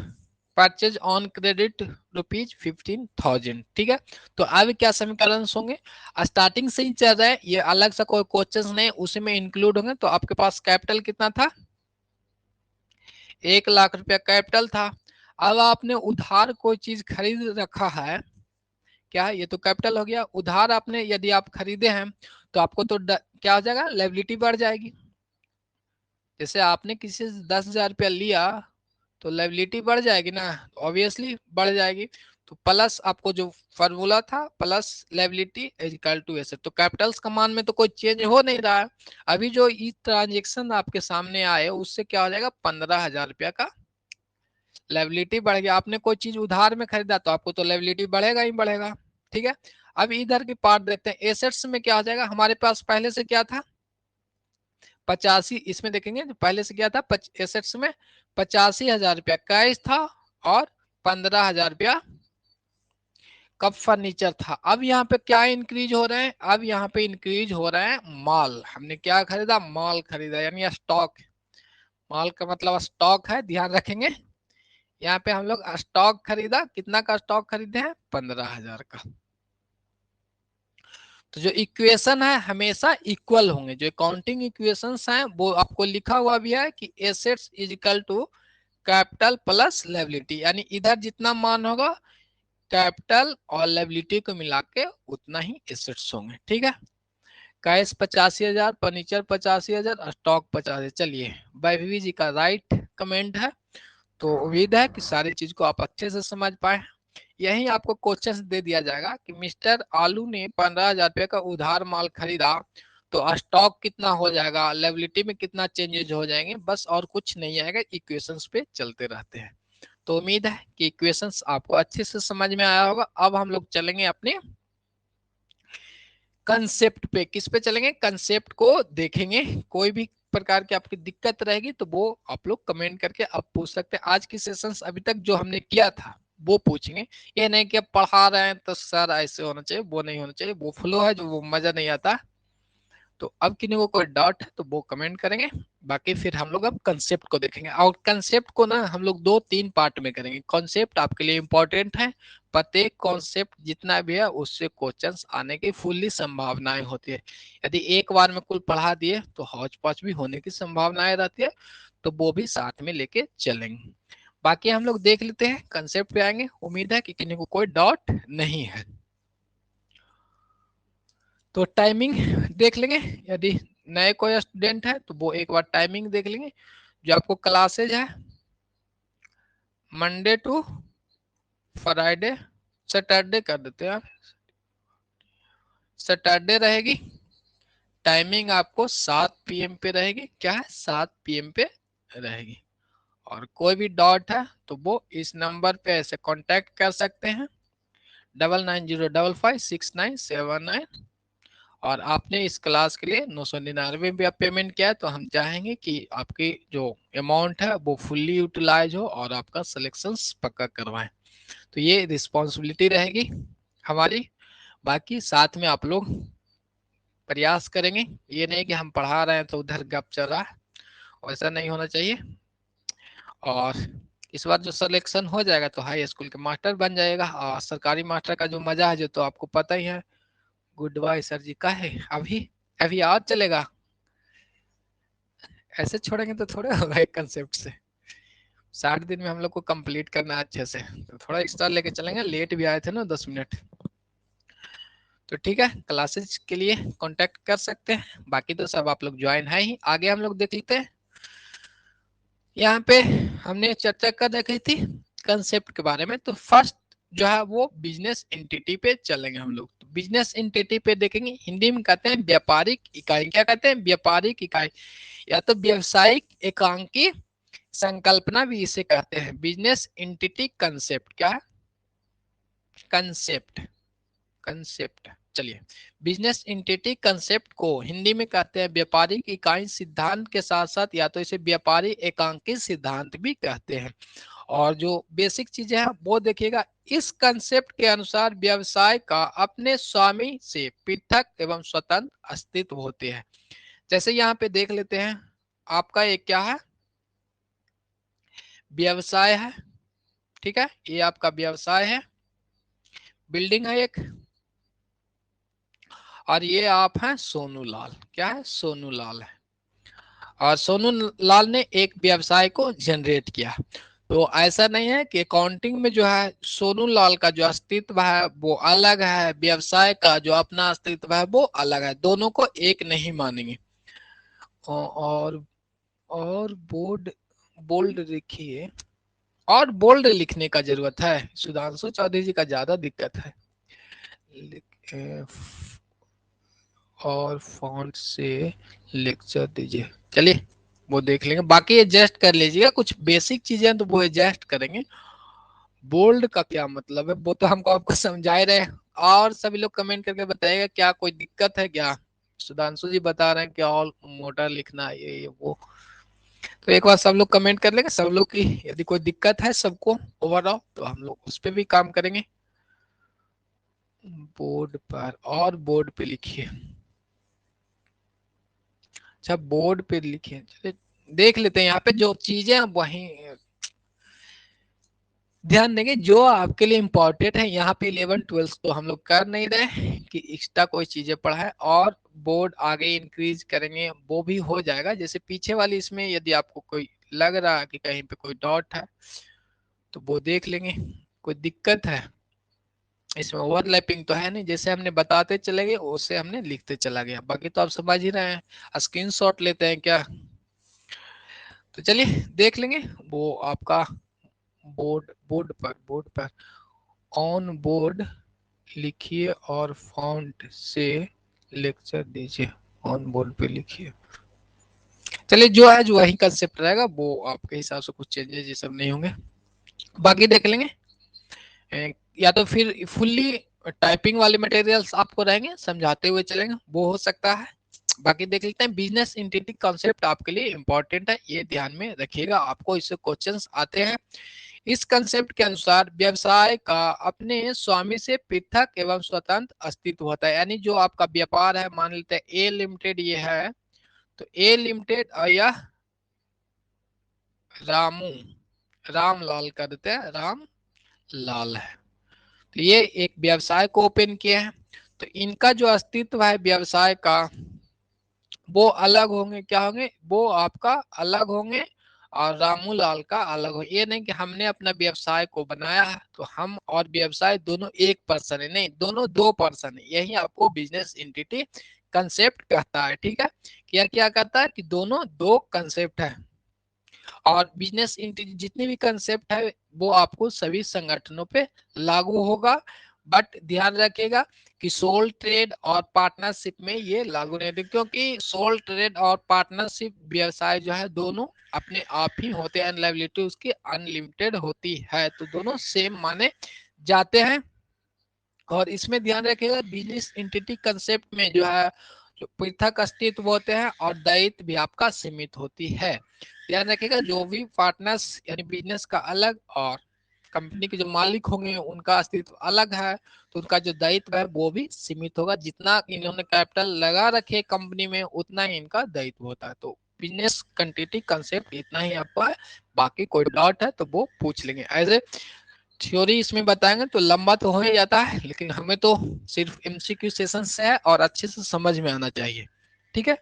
परचेज ऑन क्रेडिट ₹15,000। ठीक है, तो अब क्या समीकरण होंगे, स्टार्टिंग से ही चल रहा है, ये अलग से कोई क्वेश्चन नहीं उसी में इंक्लूड होंगे। तो आपके पास कैपिटल कितना था, 1,00,000 रुपया कैपिटल था। अब आपने उधार कोई चीज खरीद रखा है, क्या है, ये तो कैपिटल हो गया। उधार आपने यदि आप खरीदे हैं तो आपको तो क्या हो जाएगा, लायबिलिटी बढ़ जाएगी। जैसे आपने किसी से 10,000 रुपया लिया तो लायबिलिटी बढ़ जाएगी ना, ऑब्वियसली बढ़ जाएगी। तो प्लस आपको जो फॉर्मूला था plus liability equal to asset, तो कैपिटल्स का मान में तो कोई चेंज हो नहीं रहा है। अभी जो ई ट्रांजेक्शन आपके सामने आए उससे क्या हो जाएगा, 15,000 रुपया का लायबिलिटी बढ़ गया। आपने कोई चीज उधार में खरीदा तो आपको तो लायबिलिटी बढ़ेगा ही बढ़ेगा। ठीक है, अब इधर की पार्ट देखते हैं, एसेट्स में क्या हो जाएगा, हमारे पास पहले से क्या था 85, इसमें देखेंगे पहले से क्या था एसेट्स में 85,000 रुपया कैश था और 15,000 रुपया कब फर्नीचर था। अब यहाँ पे क्या इंक्रीज हो रहे हैं, अब यहाँ पे इंक्रीज हो रहे हैं माल। हमने क्या खरीदा, माल खरीदा, यानी स्टॉक। माल का मतलब स्टॉक है, ध्यान रखेंगे। यहाँ पे हम लोग स्टॉक खरीदा, कितना का स्टॉक खरीदे हैं, 15,000 का। तो जो इक्वेशन है हमेशा इक्वल होंगे, जो अकाउंटिंग इक्वेशंस हैं वो आपको लिखा हुआ भी है कि assets is equal to capital plus liability, यानी इधर जितना मान होगा कैपिटल और लायबिलिटी को मिला के उतना ही एसेट्स होंगे। ठीक है, कैश 85,000, फर्नीचर 85,000, स्टॉक 50,000। चलिए, वैभवी जी का राइट कमेंट है। तो उम्मीद है कि सारी चीज को आप अच्छे से समझ पाए। यही आपको क्वेश्चन दे दिया जाएगा कि मिस्टर आलू ने 15,000 रुपये का उधार माल खरीदा तो स्टॉक कितना हो जाएगा, लायबिलिटी में कितना चेंजेस हो जाएंगे, बस और कुछ नहीं आएगा। इक्वेशंस पे चलते रहते हैं। तो उम्मीद है कि इक्वेशंस आपको अच्छे से समझ में आया होगा। अब हम लोग चलेंगे अपने कंसेप्ट पे। किस पे चलेंगे, कंसेप्ट को देखेंगे। कोई भी प्रकार की आपकी दिक्कत रहेगी तो वो आप लोग कमेंट करके आप पूछ सकते हैं। आज की सेशंस अभी तक जो हमने किया था वो पूछेंगे, ये नहीं कि आप पढ़ा रहे हैं तो सर ऐसे होना चाहिए, वो नहीं होना चाहिए, वो फ्लो है जो वो मजा नहीं आता। तो अब किन्हीं को कोई डाउट है तो वो कमेंट करेंगे। बाकी फिर हम लोग अब कंसेप्ट को देखेंगे, और कंसेप्ट को ना हम लोग 2-3 पार्ट में करेंगे। कॉन्सेप्ट आपके लिए इंपॉर्टेंट है, प्रत्येक कॉन्सेप्ट जितना भी है उससे क्वेश्चंस आने की फुल्ली संभावनाएं होती है। यदि एक बार में कुल पढ़ा दिए तो हौच पौच भी होने की संभावनाएं रहती है, तो वो भी साथ में लेके चलेंगे। बाकी हम लोग देख लेते हैं, कंसेप्ट पे आएंगे। उम्मीद है कि किसी को कोई डाउट नहीं है। तो टाइमिंग देख लेंगे, यदि नए कोई स्टूडेंट है तो वो एक बार टाइमिंग देख लेंगे। जो आपको क्लासेज है मंडे टू फ्राइडे, सैटरडे कर देते हैं, सैटरडे रहेगी। टाइमिंग आपको 7 PM पे रहेगी, क्या है 7 PM पे रहेगी। और कोई भी डाउट है तो वो इस नंबर पे ऐसे कांटेक्ट कर सकते हैं, 99055697 और आपने इस क्लास के लिए 999 भी आप पेमेंट किया है, तो हम चाहेंगे कि आपकी जो अमाउंट है वो फुल्ली यूटिलाइज हो और आपका सिलेक्शन पक्का करवाएं। तो ये रिस्पॉन्सिबिलिटी रहेगी हमारी। बाकी साथ में आप लोग प्रयास करेंगे, ये नहीं कि हम पढ़ा रहे हैं तो उधर गप चल रहा है, वैसा नहीं होना चाहिए। और इस बार जो सिलेक्शन हो जाएगा तो हाई स्कूल के मास्टर बन जाएगा, और सरकारी मास्टर का जो मजा है जो तो आपको पता ही है। गुड बाय सर जी का है, अभी अभी और चलेगा, ऐसे छोड़ेंगे तो थोड़ा होगा। एक कंसेप्ट से 60 दिन में हम लोग को कंप्लीट करना है अच्छे से, तो थोड़ा एक्स्ट्रा लेके चलेंगे। लेट भी आए थे ना 10 मिनट। तो ठीक है, क्लासेस के लिए कांटेक्ट कर सकते हैं, बाकी तो सब आप लोग ज्वाइन है ही। आगे हम लोग देख लेते हैं। यहाँ पे हमने चर्चा कर रखी थी कंसेप्ट के बारे में। तो फर्स्ट जो है वो बिजनेस एंटिटी पे चलेंगे हम लोग। तो बिजनेस एंटिटी पे देखेंगे, हिंदी में कहते हैं व्यापारिक इकाई। क्या कहते हैं, व्यापारिक इकाई, या तो व्यवसायिक एकांकी संकल्पना भी इसे कहते हैं। बिजनेस एंटिटी कंसेप्ट, क्या है, कंसेप्ट, कंसेप्ट। चलिए, बिजनेस एंटिटी कंसेप्ट को हिंदी में कहते हैं व्यापारिक इकाई सिद्धांत के साथ साथ या तो इसे व्यापारी एकांकी सिद्धांत भी कहते हैं। और जो बेसिक चीजें हैं वो देखिएगा। इस कंसेप्ट के अनुसार व्यवसाय का अपने स्वामी से पृथक एवं स्वतंत्र अस्तित्व होते हैं। जैसे यहाँ पे देख लेते हैं, आपका एक क्या है, व्यवसाय है, ठीक है, ये आपका व्यवसाय है, बिल्डिंग है एक, और ये आप हैं सोनू लाल, क्या है, सोनू लाल है, और सोनू लाल ने एक व्यवसाय को जनरेट किया। तो ऐसा नहीं है कि अकाउंटिंग में जो है सोनू लाल का जो अस्तित्व है वो अलग है, व्यवसाय का जो अपना अस्तित्व है वो अलग है, दोनों को एक नहीं मानेंगे। और बोर्ड बोल्ड लिखिए, और बोल्ड लिखने का जरूरत है, सुधांशु चौधरी जी का ज्यादा दिक्कत है। और फॉन्ट से लेक्चर दीजिए, चलिए वो देख लेंगे, बाकी एडजस्ट कर लीजिएगा, कुछ बेसिक चीजें तो वो एडजस्ट करेंगे। बोल्ड का क्या मतलब है वो तो हमको आपको समझा ही रहे हैं। और सभी लोग कमेंट करके बताइएगा क्या कोई दिक्कत है क्या। सुधांशु जी बता रहे हैं कि ऑल मोटा लिखना है, ये वो। तो एक बार सब लोग कमेंट कर लेंगे, सब लोग की यदि कोई दिक्कत है सबको ओवरऑल, तो हम लोग उस पर भी काम करेंगे। बोर्ड पर, और बोर्ड पे लिखिए, अच्छा बोर्ड पे लिखिए, चलिए देख लेते हैं यहाँ पे जो चीजें वही ध्यान देंगे जो आपके लिए इम्पोर्टेंट है। यहाँ पे 11-12 तो हम लोग कर नहीं रहे कि एक्स्ट्रा कोई चीजें पढ़ाए, और बोर्ड आगे इंक्रीज करेंगे वो भी हो जाएगा। जैसे पीछे वाली इसमें यदि आपको कोई लग रहा है कि कहीं पे कोई डॉट है तो वो देख लेंगे, कोई दिक्कत है इसमें, ओवरलैपिंग तो है नहीं, जैसे हमने बताते चले गए उससे हमने लिखते चला गया, बाकी तो आप समझ ही रहे हैं। स्क्रीनशॉट लेते हैं क्या, तो चलिए देख लेंगे वो आपका बोर्ड पर ऑन बोर्ड लिखिए और फॉन्ट से लेक्चर दीजिए, ऑन बोर्ड पे लिखिए। चलिए जो है जो वही कंसेप्ट रहेगा, वो आपके हिसाब से कुछ चेंजेस ये सब नहीं होंगे, बाकी देख लेंगे। या तो फिर फुल्ली टाइपिंग वाले मटेरियल्स आपको रहेंगे, समझाते हुए चलेंगे, वो हो सकता है। बाकी देख लेते हैं, बिजनेस एंटिटी कॉन्सेप्ट आपके लिए इंपॉर्टेंट है, ये ध्यान में रखिएगा, आपको इससे क्वेश्चंस आते हैं। इस कंसेप्ट के अनुसार व्यवसाय का अपने स्वामी से पृथक एवं स्वतंत्र अस्तित्व होता है, यानी जो आपका व्यापार है, मान लेते हैं ए लिमिटेड ये है, तो ए लिमिटेड और यह रामू रामलाल कर देते हैं, राम लाल है, तो ये एक व्यवसाय को ओपन किए हैं, तो इनका जो अस्तित्व है व्यवसाय का वो अलग होंगे, क्या होंगे, वो आपका अलग होंगे, और रामू लाल का अलग हो। ये नहीं कि हमने अपना व्यवसाय को बनाया है तो हम और व्यवसाय दोनों एक पर्सन है, नहीं, दोनों दो पर्सन है, यही आपको बिजनेस एंटिटी कंसेप्ट कहता है, ठीक है। क्या क्या कहता है कि दोनों दो कंसेप्ट है, और बिजनेस एंटिटी जितने भी कंसेप्ट है वो आपको सभी संगठनों पे लागू होगा, बट ध्यान रखिएगा कि सोल ट्रेड और पार्टनरशिप में ये लागू नहीं होते, क्योंकि सोल ट्रेड और पार्टनरशिप व्यवसाय जो है दोनों अपने आप ही होते हैं, लायबिलिटी उसकी अनलिमिटेड होती है, तो दोनों सेम माने जाते हैं। और इसमें ध्यान रखिएगा बिजनेस एंटिटी कंसेप्ट में जो है जो पृथक अस्तित्व होते हैं और दायित्व भी आपका सीमित होती है। ध्यान रखिएगा जो भी पार्टनर्स यानी बिजनेस का अलग और कंपनी के जो मालिक होंगे उनका अस्तित्व अलग है, तो उनका जो दायित्व है वो भी सीमित होगा, जितना इन्होंने कैपिटल लगा रखे कंपनी में उतना ही इनका दायित्व होता है। तो बिजनेस एंटिटी कंसेप्ट इतना ही आपका है, बाकी कोई डाउट है तो वो पूछ लेंगे। एज थ्योरी इसमें बताएंगे तो लंबा तो हो ही जाता है, लेकिन हमें तो सिर्फ एमसीक्यू सेशन से है और अच्छे से समझ में आना चाहिए, ठीक है।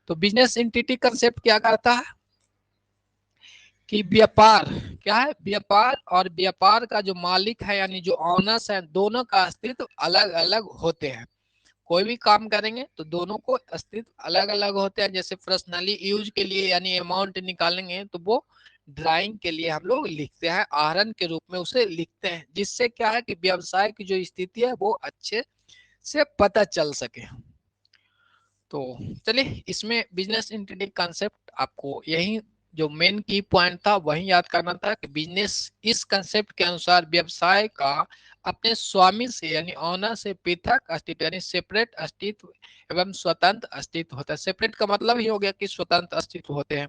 तो बिजनेस एंटिटी कंसेप्ट क्या कहता है कि व्यापार क्या है, व्यापार और व्यापार का जो मालिक है यानी जो ऑनर्स है दोनों का अस्तित्व अलग अलग होते हैं। कोई भी काम करेंगे तो दोनों को अस्तित्व अलग अलग होते हैं। जैसे पर्सनली यूज के लिए यानी अमाउंट निकालेंगे तो वो ड्राइंग के लिए हम लोग लिखते हैं, आहरण के रूप में उसे लिखते हैं, जिससे क्या है कि व्यवसाय की जो स्थिति है वो अच्छे से पता चल सके। तो चलिए इसमें बिजनेस एंटिटी कॉन्सेप्ट आपको यही जो मेन की पॉइंट था वही याद करना था कि बिजनेस इस कंसेप्ट के अनुसार व्यवसाय का अपने स्वामी से यानी ऑनर से पृथक अस्तित्व यानी सेपरेट अस्तित्व एवं स्वतंत्र अस्तित्व होता है। सेपरेट का मतलब ही हो गया कि स्वतंत्र अस्तित्व होते हैं।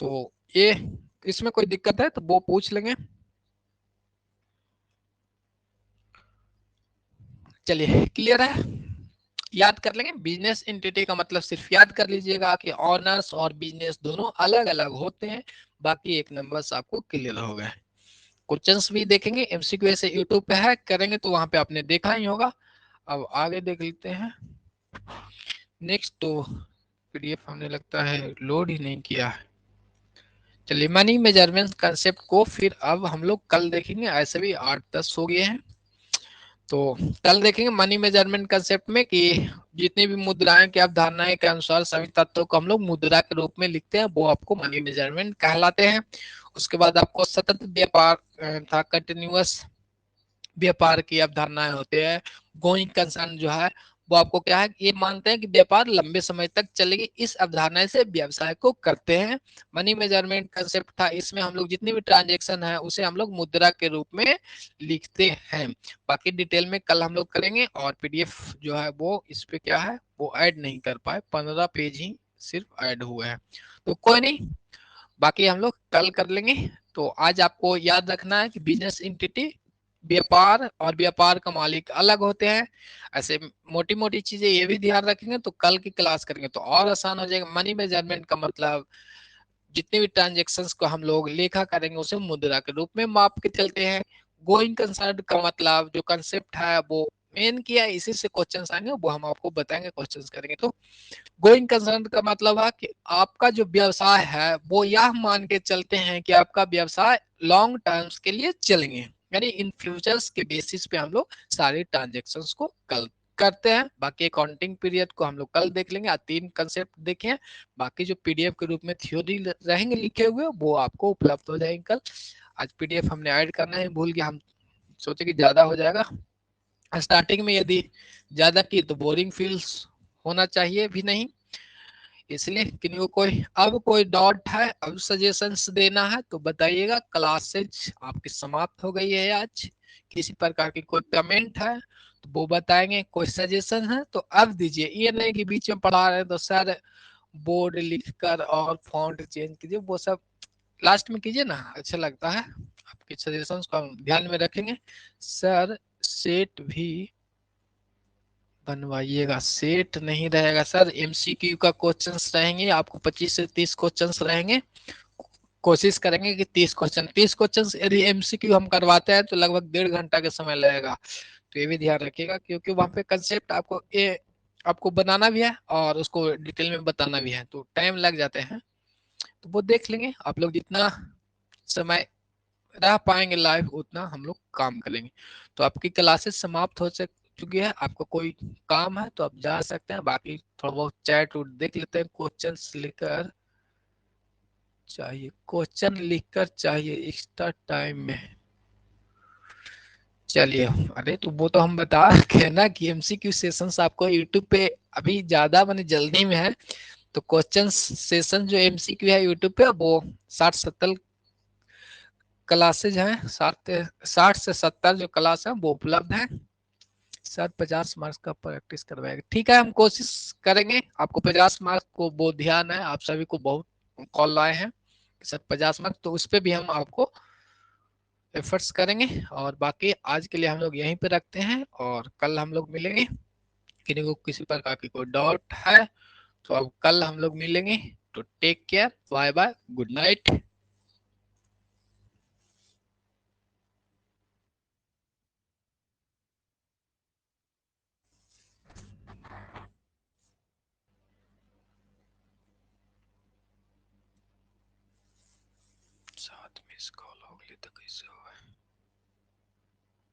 तो ये इसमें कोई दिक्कत है तो वो पूछ लेंगे। चलिए क्लियर है, याद कर लेंगे। बिजनेस एंटिटी का मतलब सिर्फ याद कर लीजिएगा कि ऑनर्स और बिजनेस दोनों अलग अलग होते हैं, बाकी एक नंबर आपको क्लियर हो गए। क्वेश्चंस भी देखेंगे, एमसीक्यू ऐसे यूट्यूब पे है करेंगे तो वहां पे आपने देखा ही होगा। अब आगे देख लेते हैं नेक्स्ट। तो पीडीएफ हमने लगता है लोड ही नहीं किया है। चलिए मनी मेजरमेंट कंसेप्ट को फिर अब हम लोग कल देखेंगे, ऐसे भी 8-10 हो गए हैं तो कल देखेंगे मनी मेजरमेंट कंसेप्ट में कि जितनी भी मुद्राएं की अवधारणाएं के अनुसार सभी तत्वों को हम लोग मुद्रा के रूप में लिखते हैं, वो आपको मनी मेजरमेंट कहलाते हैं। उसके बाद आपको सतत व्यापार था, कंटिन्यूअस व्यापार की अवधारणाएं होते हैं। गोइंग कंसर्न जो है वो आपको क्या है, ये मानते हैं कि व्यापार लंबे समय तक चलेगी, इस अवधारणा से व्यवसाय को करते हैं। मनी मेजरमेंट कंसेप्ट था, इसमें हम लोग जितनी भी ट्रांजेक्शन है उसे हम लोग मुद्रा के रूप में लिखते हैं। बाकी डिटेल में कल हम लोग करेंगे। और पीडीएफ जो है वो इस पे क्या है वो ऐड नहीं कर पाए, 15 पेज ही सिर्फ ऐड हुए हैं, तो कोई नहीं, बाकी हम लोग कल कर लेंगे। तो आज आपको याद रखना है कि बिजनेस एंटिटी, व्यापार और व्यापार का मालिक अलग होते हैं। ऐसे मोटी मोटी चीजें ये भी ध्यान रखेंगे तो कल की क्लास करेंगे तो और आसान हो जाएगा। मनी मेजरमेंट का मतलब जितने भी ट्रांजेक्शन्स को हम लोग लेखा करेंगे उसे मुद्रा के रूप में माप के चलते हैं। गोइंग कंसर्न का मतलब जो कंसेप्ट है वो मेन किया है, इसी से क्वेश्चंस आएंगे वो हम आपको बताएंगे, क्वेश्चंस करेंगे। तो गोइंग कंसर्न का मतलब है कि आपका जो व्यवसाय है वो यह मान के चलते हैं कि आपका व्यवसाय लॉन्ग टर्म्स के लिए चलेंगे, यानी इन फ्यूचर्स के बेसिस पे हम लोग सारे ट्रांजेक्शन्स को कल करते हैं। बाकी अकाउंटिंग पीरियड को हम लोग कल देख लेंगे। आज 3 कंसेप्ट देखे हैं, बाकी जो पीडीएफ के रूप में थ्योरी रहेंगे लिखे हुए वो आपको उपलब्ध हो जाएंगे कल। आज पीडीएफ हमने ऐड करना है भूल गया, हम सोचे कि ज्यादा हो जाएगा। स्टार्टिंग में यदि ज्यादा की तो बोरिंग फील्स होना चाहिए भी नहीं, इसलिए किन्हीं को कोई अब कोई डाउट है, अब सजेशंस देना है तो बताइएगा। क्लासेज आपकी समाप्त हो गई है आज, किसी प्रकार की कोई कमेंट है तो वो बताएंगे, कोई सजेशन है तो अब दीजिए। ये नहीं कि बीच में पढ़ा रहे तो सर बोर्ड लिखकर और फॉन्ट चेंज कीजिए, वो सब लास्ट में कीजिए ना, अच्छा लगता है। आपके सजेशंस को हम ध्यान में रखेंगे। सर सेट भी बनवाइएगा, सेट नहीं रहेगा सर, एमसीक्यू का क्वेश्चंस रहेंगे, आपको 25 से 30 क्वेश्चंस रहेंगे। कोशिश करेंगे कि 30 क्वेश्चन यदि एमसीक्यू हम करवाते हैं तो लगभग 1.5 घंटा का समय लगेगा। तो ये भी ध्यान रखिएगा क्योंकि वहाँ पे कंसेप्ट आपको ये आपको बनाना भी है और उसको डिटेल में बताना भी है, तो टाइम लग जाते हैं। तो वो देख लेंगे आप लोग, जितना समय रह पाएंगे लाइव उतना हम लोग काम करेंगे। तो आपकी क्लासेस समाप्त हो चुकी है, आपको कोई काम है तो आप जा सकते हैं। बाकी थोड़ा बहुत चैट उट देख लेते हैं। क्वेश्चन लिखकर चाहिए, क्वेश्चन लिखकर चाहिए एक्स्ट्रा टाइम में। चलिए, अरे तो वो तो हम बता रखे ना कि एमसीक्यू सेशंस आपको यूट्यूब पे अभी ज्यादा मैंने जल्दी में है, तो क्वेश्चन सेशन जो एमसीक्यू है यूट्यूब पे वो 60-70 क्लासेज हैं, 60 से 70 जो क्लास है वो उपलब्ध है। सर 50 मार्क्स का प्रैक्टिस करवाएगा, ठीक है हम कोशिश करेंगे। आपको 50 मार्क्स को बहुत ध्यान है, आप सभी को बहुत कॉल आए हैं सर 50 मार्क्स, तो उस पर भी हम आपको एफर्ट्स करेंगे। और बाकी आज के लिए हम लोग यहीं पे रखते हैं और कल हम लोग मिलेंगे। किसी को किसी प्रकार की कोई डाउट है तो अब कल हम लोग मिलेंगे। तो take care, bye bye, good night. साथ में इसका लॉग ले तो कैसे होगा।